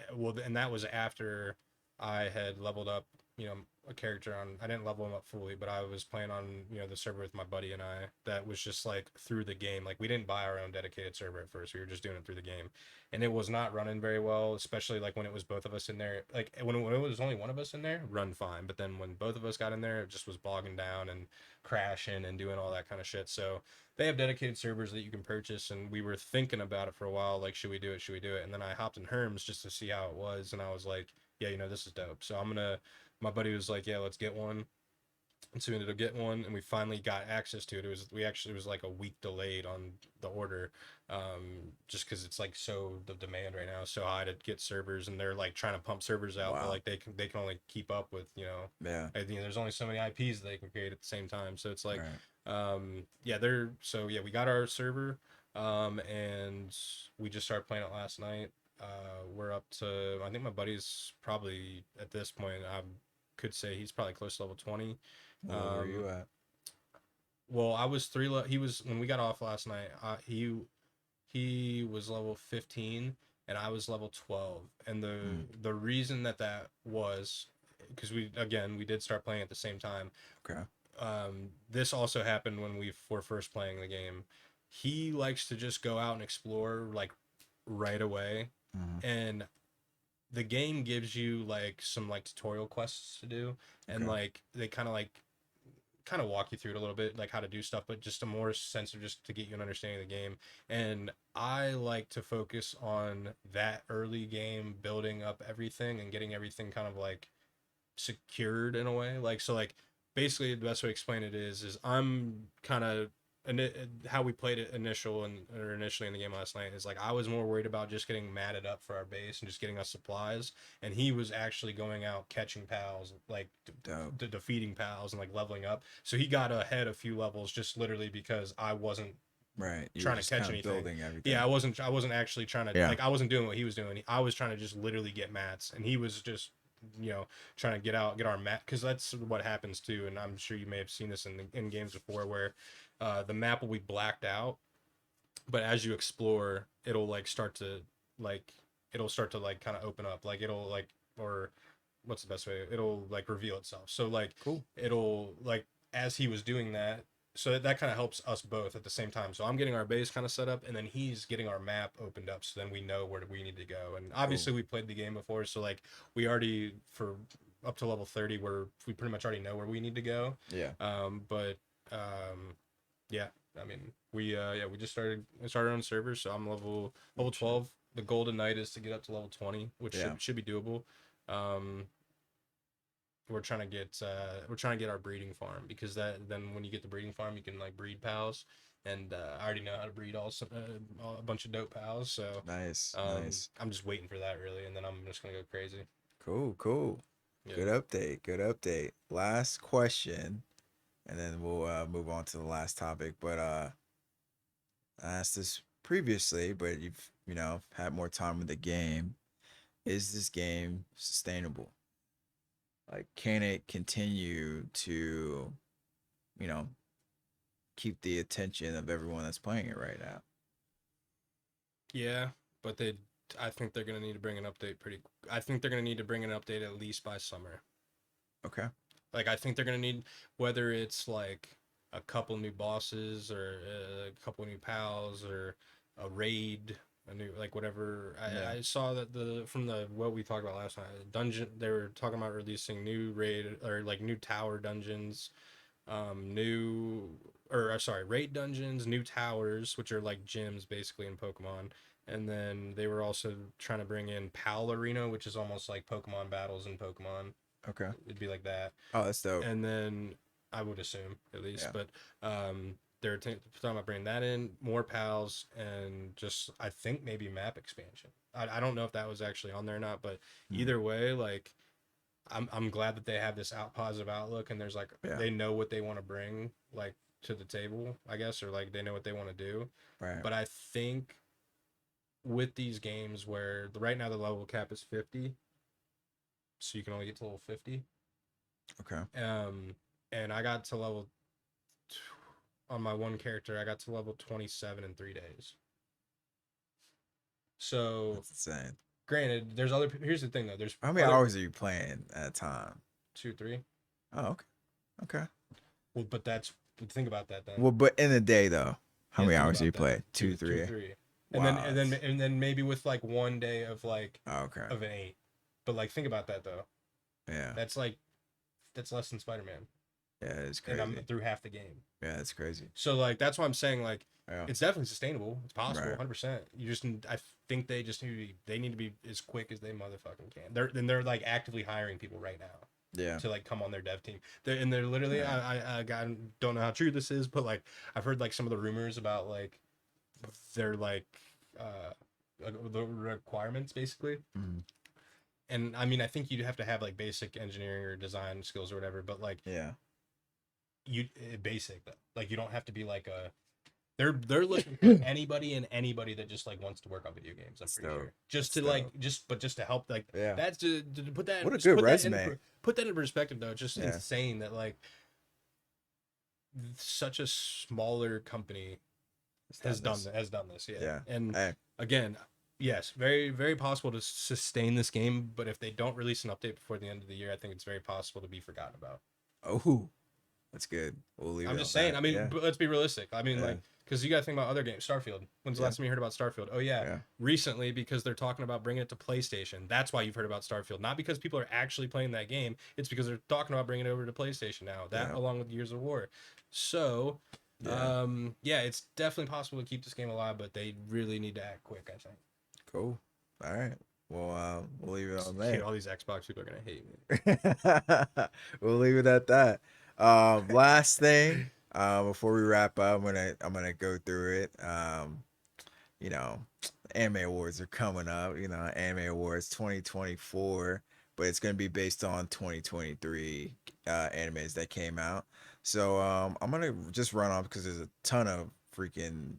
and that was after I had leveled up. A character on. I didn't level him up fully, but I was playing on the server with my buddy and I. That was just like through the game. Like we didn't buy our own dedicated server at first. We were just doing it through the game, and it was not running very well. Especially like when it was both of us in there. Like when it was only one of us in there, run fine. But then when both of us got in there, it just was bogging down and crashing and doing all that kind of shit. So they have dedicated servers that you can purchase, and we were thinking about it for a while. Like, should we do it? Should we do it? And then I hopped in Herms just to see how it was, and I was like, yeah, this is dope. So I'm gonna. My buddy was like, yeah, let's get one. And so we ended up getting one, and we finally got access to it. It was like a week delayed on the order, just because it's like the demand right now is so high to get servers, and they're like trying to pump servers out, but Wow. like they can only keep up with Yeah. I think there's only so many IPs they can create at the same time. So it's like, Right. yeah, we got our server, and we just started playing it last night. We're up to, I think my buddy's probably at this point, I could say he's probably close to level 20. What level were you Um, at? well, I was he was, when we got off last night, he was level 15 and I was level 12. And Mm, the reason that was because we did start playing at the same time. okay. This also happened when we were first playing the game. He likes to just go out and explore like right away, Mhm. and the game gives you like some like tutorial quests to do, and Okay. like they kind of walk you through it a little bit, like how to do stuff, but just a more sense of just to get you an understanding of the game. And I like to focus on that early game, building up everything and getting everything kind of like secured in a way. Like, so like basically the best way to explain it is I'm kind of, and how we played it initially in the game last night is like I was more worried about just getting matted up for our base and just getting us supplies, and he was actually going out catching pals, like Dope. defeating pals and like leveling up. So he got ahead a few levels just literally because I wasn't Right. You were trying to just catch kind of anything. building everything. Yeah, I wasn't actually trying to, Yeah. like, I wasn't doing what he was doing. I was trying to just literally get mats, and he was just trying to get our mat, because that's what happens too. And I'm sure you may have seen this in games before, where the map will be blacked out, but as you explore, it'll start to like kind of open up, like it'll like, or what's the best way, it'll like reveal itself. So like Cool. it'll like as he was doing that, so that kind of helps us both at the same time. So I'm getting our base kind of set up, and then he's getting our map opened up, so then we know where we need to go. And Cool. obviously we played the game before, so like we already for up to level 30, where we pretty much already know where we need to go. Yeah. But yeah, I mean we just started on servers, so I'm level 12. The golden night is to get up to level 20, which Yeah. should be doable. Um, we're trying to get our breeding farm, because that then when you get the breeding farm you can like breed pals, and I already know how to breed a bunch of dope pals, so Nice. Nice. I'm just waiting for that really, and then I'm just gonna go crazy. Cool. Cool. Yeah. Good update. Good update. Last question, and then we'll move on to the last topic. But I asked this previously, but you've had more time with the game. Is this game sustainable? Like, can it continue to, you know, keep the attention of everyone that's playing it right now? Yeah, but I think they're gonna need to bring an update I think they're gonna need to bring an update at least by summer. Okay. Like I think they're gonna need, whether it's like a couple new bosses or a couple new pals or a raid, a new like whatever. Yeah. I saw that from the what we talked about last night, dungeon, they were talking about releasing new raid or like new tower dungeons, new or sorry, raid dungeons, new towers, which are like gyms basically in Pokemon. And then they were also trying to bring in Pal Arena, which is almost like Pokemon battles in Pokemon. Okay. It'd be like that. Oh, that's dope. And then I would assume at least, Yeah. but they're talking about bringing that in, more pals, and just I think maybe map expansion. I don't know if that was actually on there or not, but either way, like I'm glad that they have this positive outlook, and there's like Yeah. they know what they want to bring like to the table, I guess, or like they know what they want to do. Right. But I think with these games where right now the level cap is 50, so you can only get to level 50. Okay. And I got to level on my one character, I got to level 27 in 3 days. So That's insane. granted, here's the thing though. There's How many hours are you playing at a time? 2, 3. Oh, okay. Okay. Well, but think about that then. Well, but in a day though, how Yeah, many think hours do you about that. play? Two, three. 3. Wow. And then maybe with like one day of like Okay. of an 8. But like think about that though. Yeah. That's less than Spider-Man. Yeah, it's And crazy. I'm through half the game. Yeah, it's crazy. So like that's why I'm saying like Yeah. it's definitely sustainable. It's possible, Right. 100%. I think they just need to be as quick as they motherfucking can. They're like actively hiring people right now Yeah. to like come on their dev team. They're literally Yeah. I don't know how true this is, but like I've heard like some of the rumors about like their like the requirements basically. Mhm. And I mean I think you'd have to have like basic engineering or design skills or whatever, but like Yeah. basic though. Like you don't have to be like a they're looking for anybody that just like wants to work on video games. I'm pretty sure. Just That's to like dope. just to help like Yeah. that's to put that. What a just good put that in resume. put that in perspective though. It's just Yeah. insane that like such a smaller company has done this. Yeah. Yeah. And Hey. again, yes, very very possible to sustain this game, but if they don't release an update before the end of the year, I think it's very possible to be forgotten about. Oh, that's good. We'll leave. I'm it just on saying. that. I mean, Yeah. but let's be realistic. I mean, Yeah. like, because you got to think about other games. Starfield. When's the Yeah. last time you heard about Starfield? Oh yeah, Yeah. recently, because they're talking about bringing it to PlayStation. That's why you've heard about Starfield. Not because people are actually playing that game. It's because they're talking about bringing it over to PlayStation now. That Yeah. along with Gears of War. So, Yeah. yeah, it's definitely possible to keep this game alive, but they really need to act quick, I think. Cool. All right. Well, we'll leave it on Dude, there. all these Xbox people are gonna hate me. We'll leave it at that. Last thing, before we wrap up, I'm gonna go through it. You know, Anime Awards are coming up. You know, Anime Awards 2024, but it's gonna be based on 2023 animes that came out. So I'm gonna just run off because there's a ton of freaking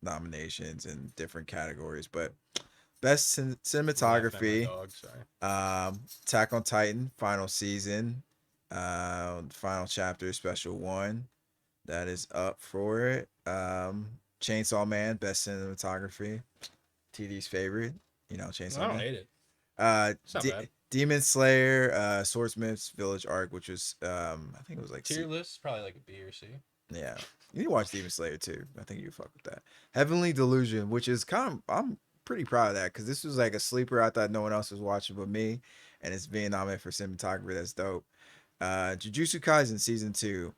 nominations in different categories, but best cinematography, Dog, sorry. Attack on Titan final season, final chapter special one that is up for it. Chainsaw Man best cinematography, TD's favorite, Chainsaw I don't Man. hate it. uh It's not D- bad. Demon Slayer, Swordsmith's Village arc, which was I think it was like Tier list probably like a B or C. yeah. You need to watch Demon Slayer too. I think you fuck with that. Heavenly Delusion, which is kind of I'm pretty proud of that because this was like a sleeper. I thought no one else was watching but me, and it's being nominated for cinematography. That's dope. Jujutsu Kaisen season 2.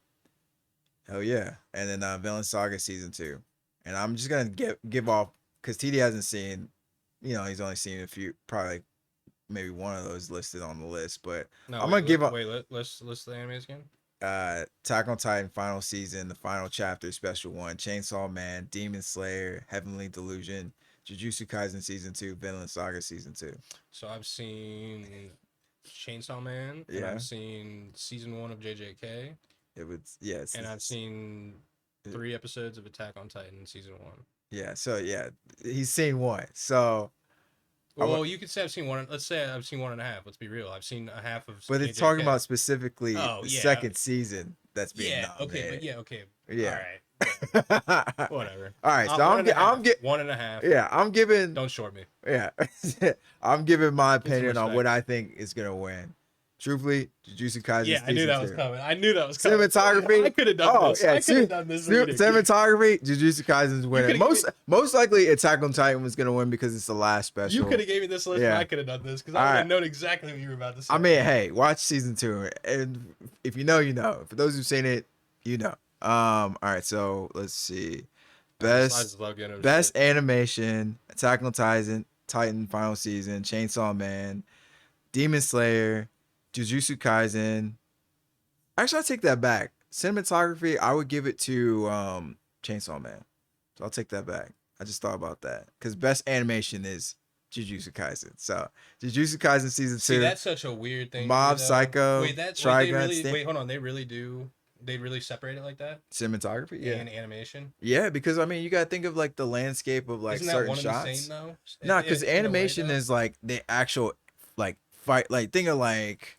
Hell yeah. And then Villain Saga season 2. And I'm just gonna give off because TD hasn't seen, he's only seen a few, probably like maybe one of those listed on the list. But No, I'm wait, gonna give up let's list the animes again. Attack on Titan final season, the final chapter, special one, Chainsaw Man, Demon Slayer, Heavenly Delusion, Jujutsu Kaisen season 2, Vinland Saga season 2. So I've seen Chainsaw Man, and Yeah. I've seen season 1 of JJK, It was yes. and I've seen 3 episodes of Attack on Titan season 1. Yeah, so yeah, he's seen one. So Well, you could say I've seen one. Let's say I've seen 1.5. Let's be real. I've seen a half of. but it's talking about specifically Oh, the yeah. second season that's being Yeah. Okay. nominated. But yeah. Okay. Yeah. All right. Whatever. All right, so I'm get 1.5. yeah, I'm giving Don't short me. yeah, I'm giving my Get some opinion on respect. what I think is gonna win. Truthfully, Jujutsu Kaisen. Yeah, I knew season that was 2. coming. I knew that was coming. Cinematography. I could have done this. Yeah, I could have done this. reading. cinematography. Jujutsu Kaisen's winning. could've Most likely, Attack on Titan was gonna win because it's the last special. You could have gave me this list, Yeah. and I could have done this because I All would right. have known exactly what you were about to say. I mean, hey, watch season 2, and if you know, you know. For those who've seen it, you know. All right, so let's see. I just love getting Best animation: Attack on Titan final season, Chainsaw Man, Demon Slayer, Jujutsu Kaisen. Actually, I'll take that back. Cinematography, I would give it to Chainsaw Man. So I'll take that back. I just thought about that because best animation is Jujutsu Kaisen. So Jujutsu Kaisen season 2. See, that's such a weird thing. Mob Psycho. Wait, they Trigun. really, wait, hold on. They really do. They really separate it like that. Cinematography, yeah, And animation. yeah. Because I mean, you gotta think of like the landscape of like Isn't that certain one and shots. the same though? No, because In a way, animation though? is like the actual like fight. Like think of like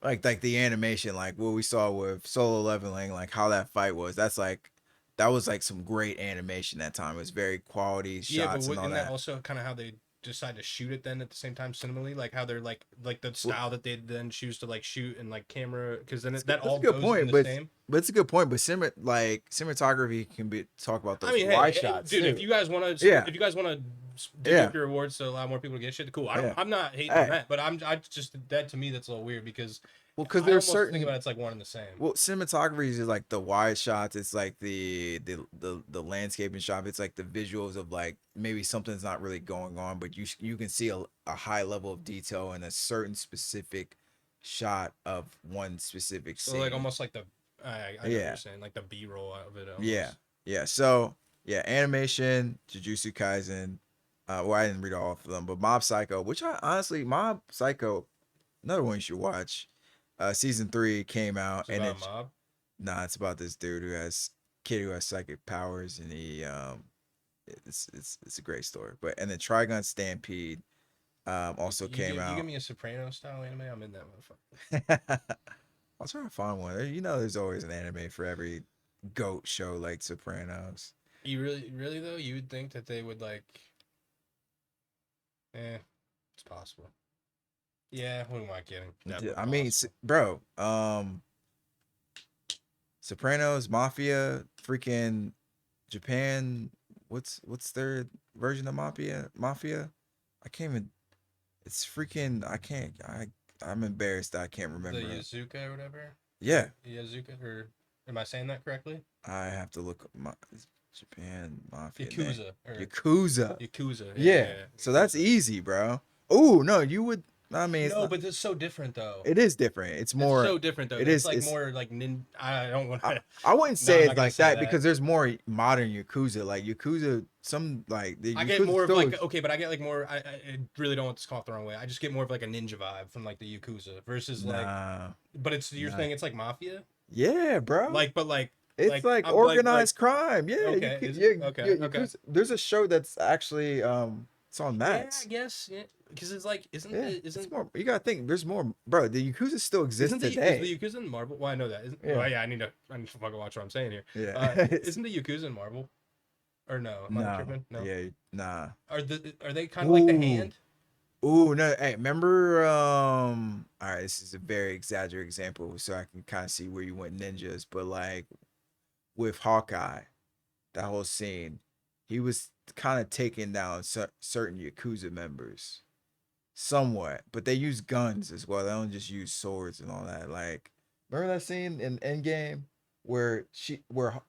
the animation, like what we saw with Solo Leveling, like how that fight was. That was like some great animation that time. It was very quality shots Yeah, but and all isn't that. that also kind of how they decide to shoot it then at the same time cinemally? Like how they're like the style that they then choose to like shoot and like camera, because then that all goes in the same. But it's a good point. But cinematography can be talk about those I mean, wide hey, shots, dude, too. if you guys want to, Yeah. if you guys want to dig Yeah. up your awards to allow more people to get shit, cool. Yeah. I'm not hating Hey. on that, but I just that to me that's a little weird because Well, because I there's almost certain think about it's like one and the same. well, cinematography is like the wide shots. It's like the landscaping shot. It's like the visuals of like maybe something's not really going on, but you can see a high level of detail in a certain specific shot of one specific So scene. like almost like the I know what Yeah. you're saying, like the B-roll of it. Almost. Yeah, yeah. So yeah, animation, Jujutsu Kaisen. Well, I didn't read all of them, but Mob Psycho, which I honestly, Mob Psycho, another one you should watch. Season 3 came out, It's and about a mob. nah, it's about this dude who has psychic powers, and it's a great story. But and then Trigun Stampede, also came You out. give me a Soprano style anime, I'm in that motherfucker. I'll try to find one. You know, there's always an anime for every goat show like Sopranos. You really though, you would think that they would like. It's possible. Yeah, who am I kidding? Definitely I mean, possible. bro, Sopranos, Mafia, freaking Japan. What's their version of Mafia? I can't even. It's freaking. I can't. I'm embarrassed that I can't remember. The Yazuka or whatever. Yeah. Yazuka, or am I saying that correctly? I have to look up Japan Mafia. Yakuza. Or Yakuza. Yakuza. Yeah. So that's easy, bro. Oh no, you would. I mean, it's no, not, but it's so different though. it is different. It's more. It's so different though. It It's is. like It's more like I don't want to. I wouldn't No, say I'm it's not gonna like say that that. because there's more modern Yakuza. Like Yakuza, some like the I Yakuza get more of still like is- okay, but I get like more. I really don't want this to come off the wrong way. I just get more of like a ninja vibe from like the Yakuza versus like. Nah. But it's you're Nah. saying it's like mafia. Yeah, bro. But it's like I'm organized crime. Yeah. Okay, is it? Okay, okay. Yakuza. There's a show that's actually it's on Yeah, Max. I guess. Yeah, because it's like Yeah, it's isn't more. You gotta think. There's more, bro. The Yakuza still exists today. is the Yakuza in Marvel? Well, I know that. Isn't, Yeah. Oh yeah, I need to fucking watch what I'm saying here. Yeah. Isn't the Yakuza in Marvel? Or no? Am I No. tripping? No. Yeah. Nah. Are they kind of like the Ooh. hand? Ooh, no, hey, remember all right, this is a very exaggerated example, so I can kind of see where you went ninjas, but like with Hawkeye, that whole scene, he was kind of taking down certain Yakuza members somewhat, but they use guns as well. They don't just use swords and all that. Like, remember that scene in Endgame where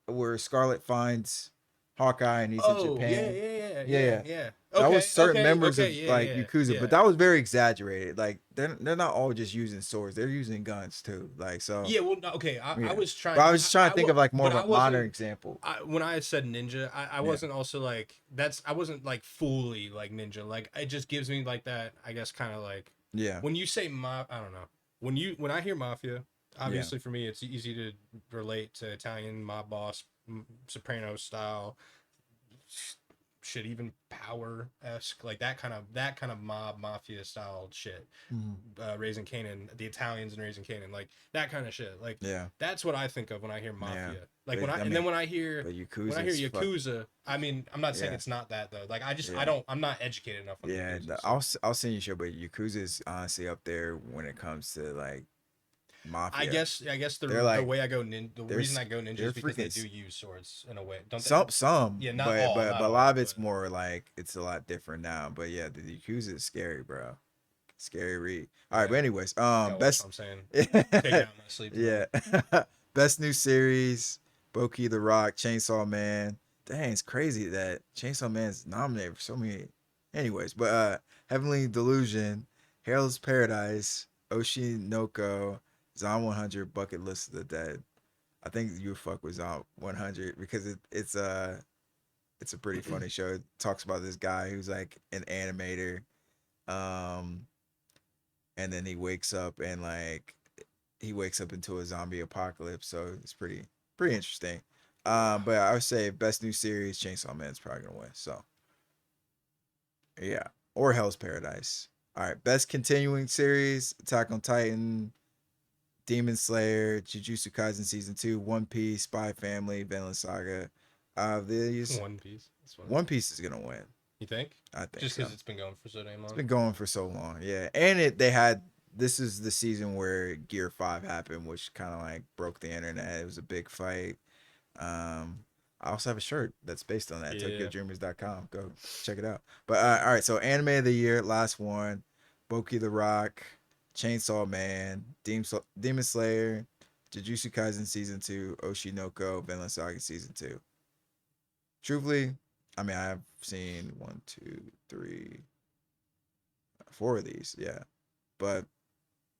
where Scarlet finds Hawkeye and he's in Oh, yeah, Japan? yeah, yeah, Yeah, yeah, yeah. yeah. That was Okay, certain okay, members okay, of yeah, like yeah, Yakuza, but yeah. that was very exaggerated. Like they're not all just using swords; they're using guns too. Like so, Yeah, well, no, okay. I yeah. was trying. But I was just trying to think of like more But of a I modern wasn't. example. When I said ninja, I Yeah, wasn't also like that's. I wasn't like fully like ninja. Like it just gives me like that. I guess kind of like yeah, when you say I don't know. When I hear mafia, yeah. obviously for me it's easy to relate to Italian mob boss, Soprano style shit, even power esque, like that kind of mob mafia style shit. Mhm. Raising Canaan, the Italians and Raising Canaan, like that kind of shit. Like Yeah, that's what I think of when I hear yeah. mafia. Like But I and then mean, but when I hear Yakuza's fuck. Yakuza, I mean I'm not saying Yeah, it's not that though. Like yeah. I'm not educated enough on Yeah, Yakuza. So I'll send you a show, but Yakuza is honestly up there when it comes to like mafia. I guess They're the like way I go the they're reason I go ninja they're is because they freaking do use swords in a way, don't they? some, Yeah, but not a lot all, of but it's more like it's a lot different now. But yeah, the Yakuza is scary, bro. Scary read. All right, yeah, but anyways, gotta watch what best I'm saying. Take it out in my sleep tonight. yeah, best new series, Boki the Rock, Chainsaw Man. Dang, it's crazy that Chainsaw Man's nominated for so many. Anyways, but Heavenly Delusion, Hell's Paradise, Oshinoko, Zon 100, Bucket List of the Dead. I think you would fuck with Zon 100 because it's a pretty funny show. It talks about this guy who's like an animator, um, and then he wakes up into a zombie apocalypse. So it's pretty interesting. Wow. But I would say best new series, Chainsaw Man's probably gonna win. So yeah, or Hell's Paradise. All right, best continuing series, Attack on Titan, Demon Slayer, Jujutsu Kaisen season 2, One Piece, Spy Family, Vinland Saga. These One Piece. That's funny. One Piece is gonna win. You think? I think Just so. because it's been going for so damn It's long. been going for so long, yeah. And they had this is the season where Gear 5 happened, which kind of like broke the internet. It was a big fight. Um, I also have a shirt that's based on that. Yeah. TokyoDreamers.com. Go check it out. But all right, so anime of the year, last one, Boki the Rock, Chainsaw Man, Demon Slayer, Jujutsu Kaisen season 2, Oshinoko, Vinland Saga season 2. Truthfully, I mean, I've seen one, two, three, four of these, yeah. But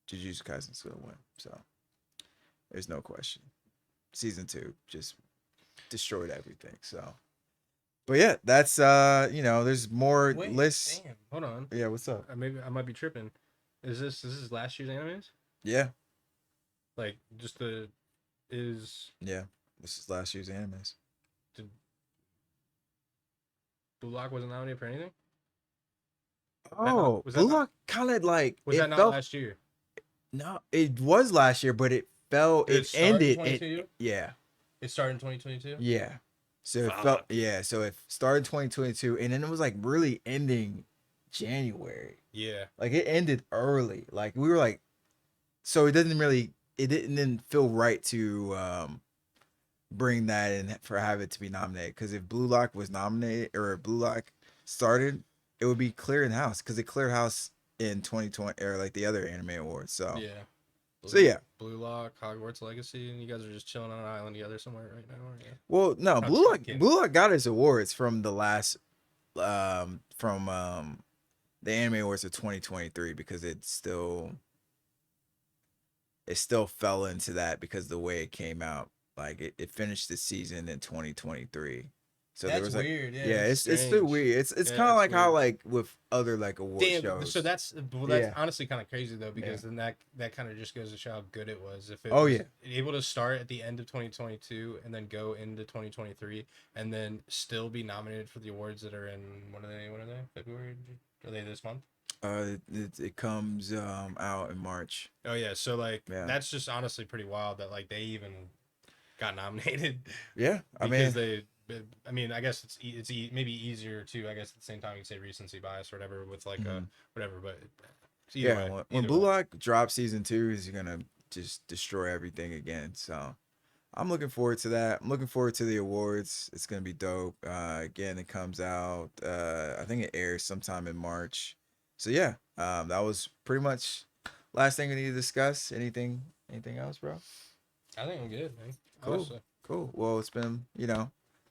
Jujutsu Kaisen's gonna win, so there's no question. Season 2 just destroyed everything. So, but yeah, that's there's more Wait, lists. damn. Hold on. Yeah, what's up? Maybe I might be tripping. This is last year's animes? Yeah, Like just the is yeah. This is last year's animes. did Blue Lock wasn't nominated for anything? That not Oh, was that Blue not Lock kind of like was that it not felt. last year? No, it was last year, but it fell. Did It it start in ended. 2022? Yeah, It started in 2022? yeah. So it felt. Fuck. Yeah, so it started 2022, and then it was like really ending January. Yeah. Like it ended early. Like we were like, so it didn't feel right to bring that in for have it to be nominated, because if Blue Lock was nominated or if Blue Lock started, it would be clearing house because it cleared house in 2020 or like the other anime awards. So Yeah. so yeah. Blue Lock, Hogwarts Legacy, and you guys are just chilling on an island together somewhere right now, aren't you? Well, no, I'm just kidding. Blue Lock got its awards from the last from the anime awards of 2023 because it still fell into that because the way it came out. Like it finished the season in 2023. So there That's was like, weird. Yeah, yeah, that's it's still strange. weird. It's Yeah, kind of that's like how weird. like with other like award Damn. So shows. that's Yeah. honestly kind of crazy though, Yeah. because then that kind of just goes to show how good it was. If it Oh was yeah. able to start at the end of 2022 and then go into 2023 and then still be nominated for the awards that are in when are they? When are they? February? Are they this month? It comes out in March. Oh yeah. So like Yeah. that's just honestly pretty wild that like they even got nominated Yeah. I because mean, I mean, I guess maybe easier too. I guess at the same time you could say recency bias or whatever with like Mhm. whatever, but either Yeah, way, when either Blue way. Lock drops season 2, he's gonna just destroy everything again. So I'm looking forward to that. I'm looking forward to the awards. It's gonna be dope. Again, it comes out. I think it airs sometime in March. So yeah, that was pretty much last thing we need to discuss. Anything else, bro? I think I'm good, man. Cool, Honestly. cool. Well, it's been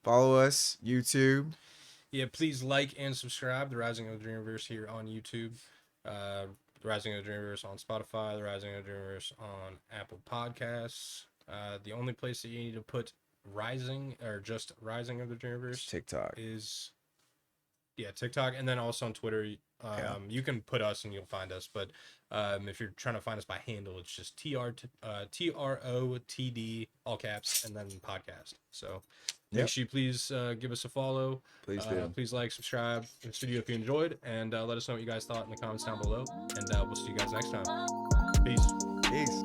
follow us YouTube. Yeah, please like and subscribe the Rising of the Dreamerverse here on YouTube. The Rising of the Dreamerverse on Spotify, the Rising of the Dreamerverse on Apple Podcasts. The only place that you need to put Rising or just Rising of the It's Dreamerverse TikTok. is TikTok, and then also on Twitter. Yeah. You can put us and you'll find us, but if you're trying to find us by handle, it's just TROTD all caps and then podcast. So make Yep. sure you please give us a follow. Please do. Please like, subscribe to this video if you enjoyed, and let us know what you guys thought in the comments down below. And we'll see you guys next time. Peace. Peace.